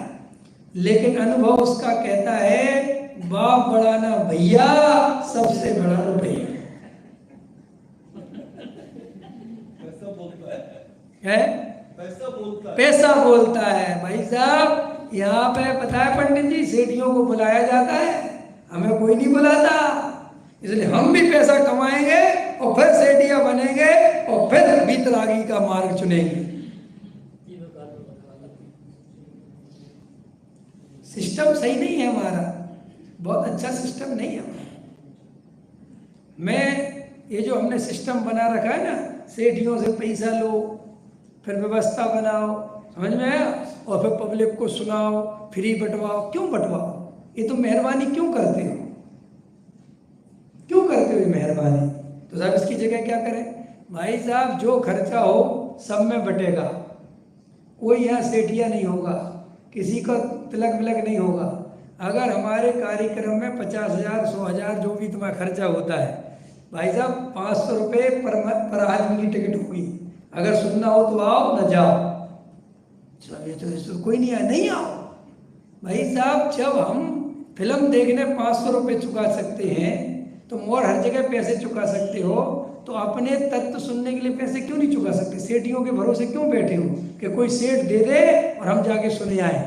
लेकिन अनुभव उसका कहता है बाप बड़ा ना भैया, सबसे बड़ा रुपया है। पैसा बोलता है भाई साहब। यहाँ पे पता है पंडित जी, सेठियों को बुलाया जाता है, हमें कोई नहीं बुलाता। इसलिए हम भी पैसा कमाएंगे और फिर सेठिया बनेंगे और फिर बीतरागी का मार्ग चुनेंगे। सिस्टम सही नहीं है हमारा, बहुत अच्छा सिस्टम नहीं है हमारा। ये जो हमने सिस्टम बना रखा है ना, सेठियों से पैसा लो, फिर व्यवस्था बनाओ, समझ में आया, और फिर पब्लिक को सुनाओ, फ्री बंटवाओ। क्यों बंटवाओ? ये तो मेहरबानी क्यों करते हो? क्यों करते हो ये मेहरबानी? तो साहब इसकी जगह क्या करें? भाई साहब, जो खर्चा हो सब में बटेगा, कोई यहाँ सेठिया नहीं होगा, किसी का तिलक विलक नहीं होगा। अगर हमारे कार्यक्रम में 50,000 100,000 जो भी तुम्हारा खर्चा होता है, भाई साहब 500 रुपये पर आदमी की टिकट होगी। अगर सुनना हो तो आओ, न जाओ। ये तो कोई नहीं आया, नहीं आओ। भाई साहब, जब हम फिल्म देखने 500 रुपये चुका सकते हैं, तुम और हर जगह पैसे चुका सकते हो, तो अपने तत्व सुनने के लिए पैसे क्यों नहीं चुका सकते? सेठियों के भरोसे क्यों बैठे हो कि कोई सेठ दे दे और हम जाके सुने आए?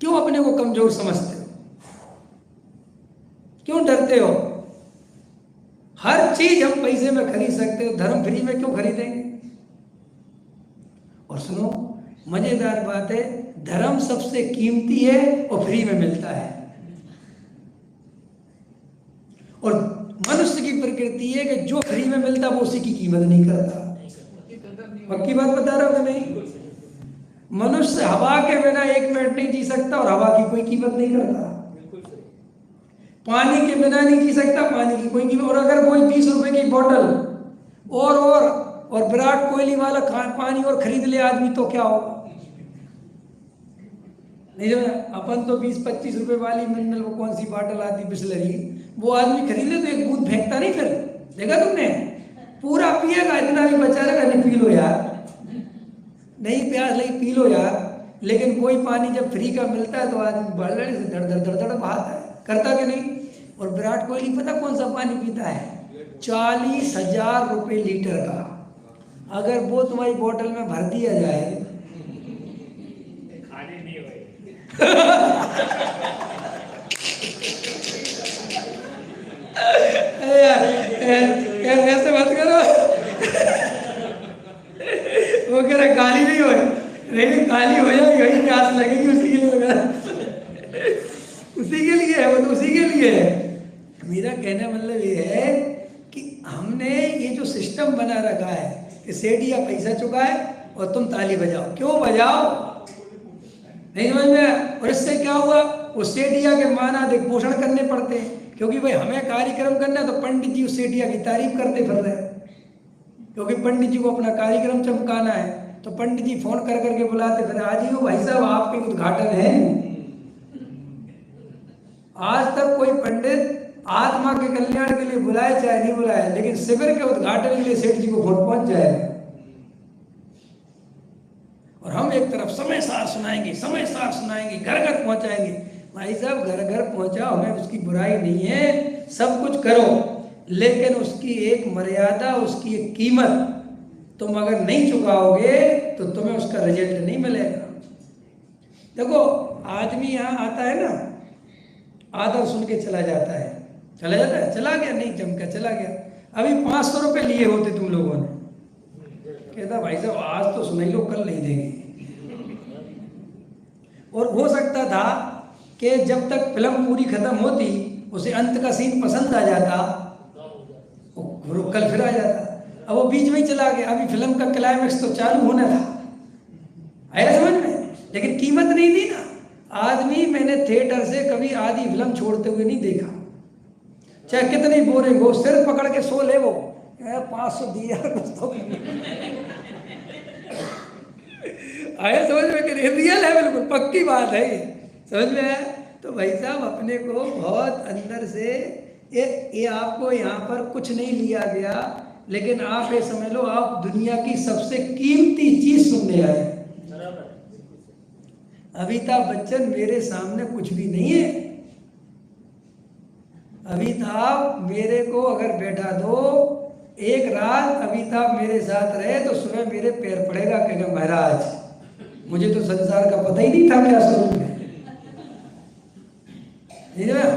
क्यों अपने को कमजोर समझते हो? क्यों डरते हो? हर चीज हम पैसे में खरीद सकते हो, धर्म फ्री में क्यों खरीदेंगे? और सुनो, मजेदार बात है, धर्म सबसे कीमती है और फ्री में मिलता है। और मनुष्य की प्रकृति है कि जो फ्री में मिलता है वो उसी की कीमत नहीं करता। पक्की बात बता रहा हूं कि नहीं? मनुष्य हवा के बिना 1 मिनट नहीं जी सकता और हवा की कोई कीमत नहीं करता। पानी के बिना नहीं जी सकता, पानी की कोई कीमत। और अगर कोई 20 रुपए की बोतल और विराट कोहली वाला पानी और खरीद ले आदमी, तो क्या होगा? नहीं समझा? अपन तो 20-25 रुपए वाली मिनरल, वो कौन सी बोतल आती बिस्लरी, वो आदमी खरीद ले तो एक बूंद फेंकता नहीं। फिर देखा तुमने? पूरा पिएगा, इतना भी बचा रहेगा, नहीं पी लो यार, नहीं प्यास लगी पी लो यार। लेकिन कोई पानी जब फ्री का मिलता है तो आदमी बड़े से धड़ धड़ बहाता है, करता कि नहीं? और विराट कोहली पता कौन सा पानी पीता है? 40,000 रुपये लीटर का। अगर वो तुम्हारी बोतल में भर दिया जाए, खाने नहीं होए। ऐसे मत करो। वो कह रहा गाली नहीं हो, नहीं गाली हो जाए, यही प्यास लगेगी उसी के लिए, उसी के लिए है, वो तो उसी के लिए है। मेरा कहना मतलब ये है कि हमने ये जो सिस्टम बना रखा है कि सेठिया पैसा चुकाए और तुम ताली बजाओ। क्यों बजाओ? नहीं समझ में? और इससे क्या हुआ? उस सेठिया के मानाधिक पोषण करने पड़ते हैं, क्योंकि भाई हमें कार्यक्रम करना है तो पंडित जी उस सेठिया की तारीफ करते फिर रहे, क्योंकि पंडित जी को अपना कार्यक्रम चमकाना है। तो पंडित जी फोन कर करके बुलाते, फिर आज ही हो भाई साहब आपके उद्घाटन है। आज तक कोई पंडित आत्मा के कल्याण के लिए बुलाए चाहे नहीं बुलाए, लेकिन शिविर के उद्घाटन के लिए सेठ जी को फोन पहुंच जाएगा। और हम एक तरफ समय सार सुनाएंगे, समय सार सुनाएंगे, घर घर पहुंचाएंगे। भाई साहब, घर घर पहुंचाओ, हमें उसकी बुराई नहीं है, सब कुछ करो, लेकिन उसकी एक मर्यादा, उसकी एक कीमत तुम अगर नहीं चुकाओगे तो तुम्हें उसका रिजल्ट नहीं मिलेगा। देखो, आदमी यहाँ आता है ना, आदर सुन के चला जाता है, चला जाता है, चला गया, नहीं चमका, चला गया। अभी 500 रुपये लिए होते तुम लोगों ने, कहता भाई साहब आज तो सुनाई लो, कल नहीं देंगे। और हो सकता था कि जब तक फिल्म पूरी खत्म होती उसे अंत का सीन पसंद आ जाता, कल फिर आ जाता। अब वो बीच में ही चला गया, अभी फिल्म का क्लाइमेक्स तो चालू होना था, आया समझ में? लेकिन कीमत नहीं दी ना। आदमी, मैंने थिएटर से कभी आधी फिल्म छोड़ते हुए नहीं देखा, चाहे कितनी बोरिंग हो, सिर पकड़ के सो ले वो, 500 दिया कुछ तो आया समझ में? कि रियल है, बिल्कुल पक्की बात है ये, समझ में आया? तो भाई साहब, अपने को बहुत अंदर से ये आपको यहाँ पर कुछ नहीं लिया गया, लेकिन आप ये समझ लो आप दुनिया की सबसे कीमती चीज सुनने आए। अमिताभ बच्चन मेरे सामने कुछ भी नहीं है। अमिताभ मेरे को अगर बैठा दो एक रात अमिताभ मेरे साथ रहे तो सुबह मेरे पैर पड़ेगा कहना महाराज मुझे तो संसार का पता ही नहीं था क्या स्वरूप है।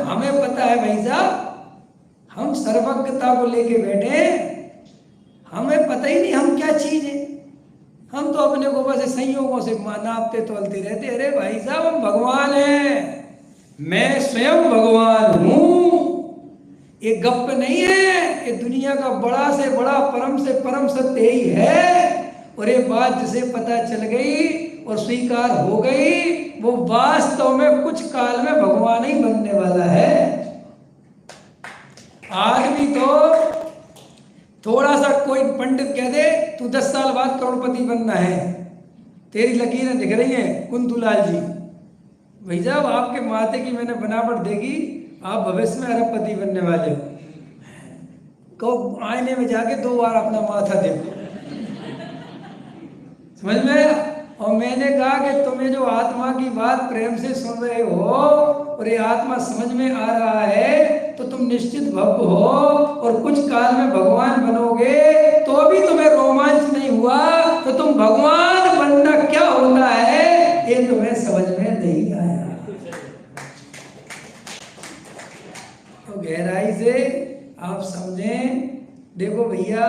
हमें पता है भाई साहब, हम सर्वज्ञता को लेके बैठे, हमें पता ही नहीं हम क्या चीज है। हम तो अपने को बस संयोगों से नापते तोलते रहते। अरे भाई साहब हम भगवान हैं, मैं स्वयं भगवान हूं। ये गप नहीं है, ये दुनिया का बड़ा से बड़ा परम से परम सत्य यही है। और ये बात जिसे पता चल गई और स्वीकार हो गई, वो वास्तव में कुछ काल में भगवान ही बनने वाला है। आदमी तो थोड़ा सा कोई पंडित कह दे तू 10 साल बाद करोड़पति बनना है, तेरी लकीरें दिख रही हैं कुंतूलाल जी, भाई साहब आपके माथे की मैंने बनावट देखी, आप भविष्य में अरबपति बनने वाले हो। कहो आईने में जाके 2 बार अपना माथा देखो, समझ में आया। और मैंने कहा कि तुम्हें जो आत्मा की बात प्रेम से सुन रहे हो और ये आत्मा समझ में आ रहा है तो तुम निश्चित भक्त हो और कुछ काल में भगवान बनोगे। तो भी तुम्हें रोमांच नहीं हुआ तो तुम भगवान बनना क्या होता है ये तुम्हें समझ में नहीं आया। तो गहराई से आप समझें। देखो भैया,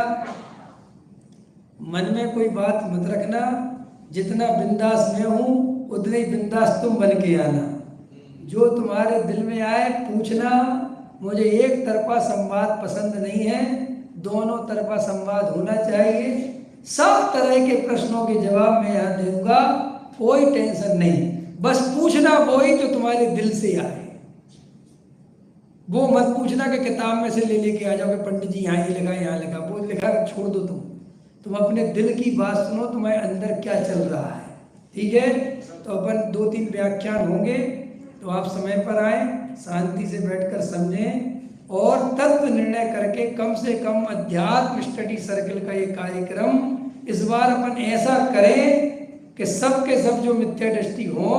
मन में कोई बात मत रखना, जितना बिंदास मैं हूं उतने ही बिंदास तुम बन के आना। जो तुम्हारे दिल में आए पूछना। मुझे एक तरफा संवाद पसंद नहीं है, दोनों तरफा संवाद होना चाहिए। सब तरह के प्रश्नों के जवाब मैं यहाँ दूंगा, कोई टेंशन नहीं। बस पूछना वही जो तुम्हारे दिल से आए। वो मत पूछना कि किताब में से ले लेके आ जाओगे पंडित जी यहाँ ये लिखा यहाँ लिखा, वो लिखा छोड़ दो। तुम अपने दिल की बात सुनो, तुम्हारे अंदर क्या चल रहा है। ठीक है, तो अपन 2-3 व्याख्यान होंगे, तो आप समय पर आए, शांति से बैठकर समझें और तत्व निर्णय करके कम से कम अध्यात्म स्टडी सर्कल का ये कार्यक्रम इस बार अपन ऐसा करें कि सब के सब जो मिथ्या दृष्टि हो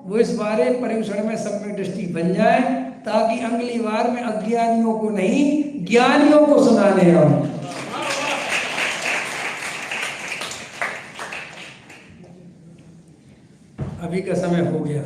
वो इस बारे पर्युषण में सम्यक दृष्टि बन जाए, ताकि अगली बार में अज्ञानियों को नहीं ज्ञानियों को सुनाने आऊं। अभी का समय हो गया।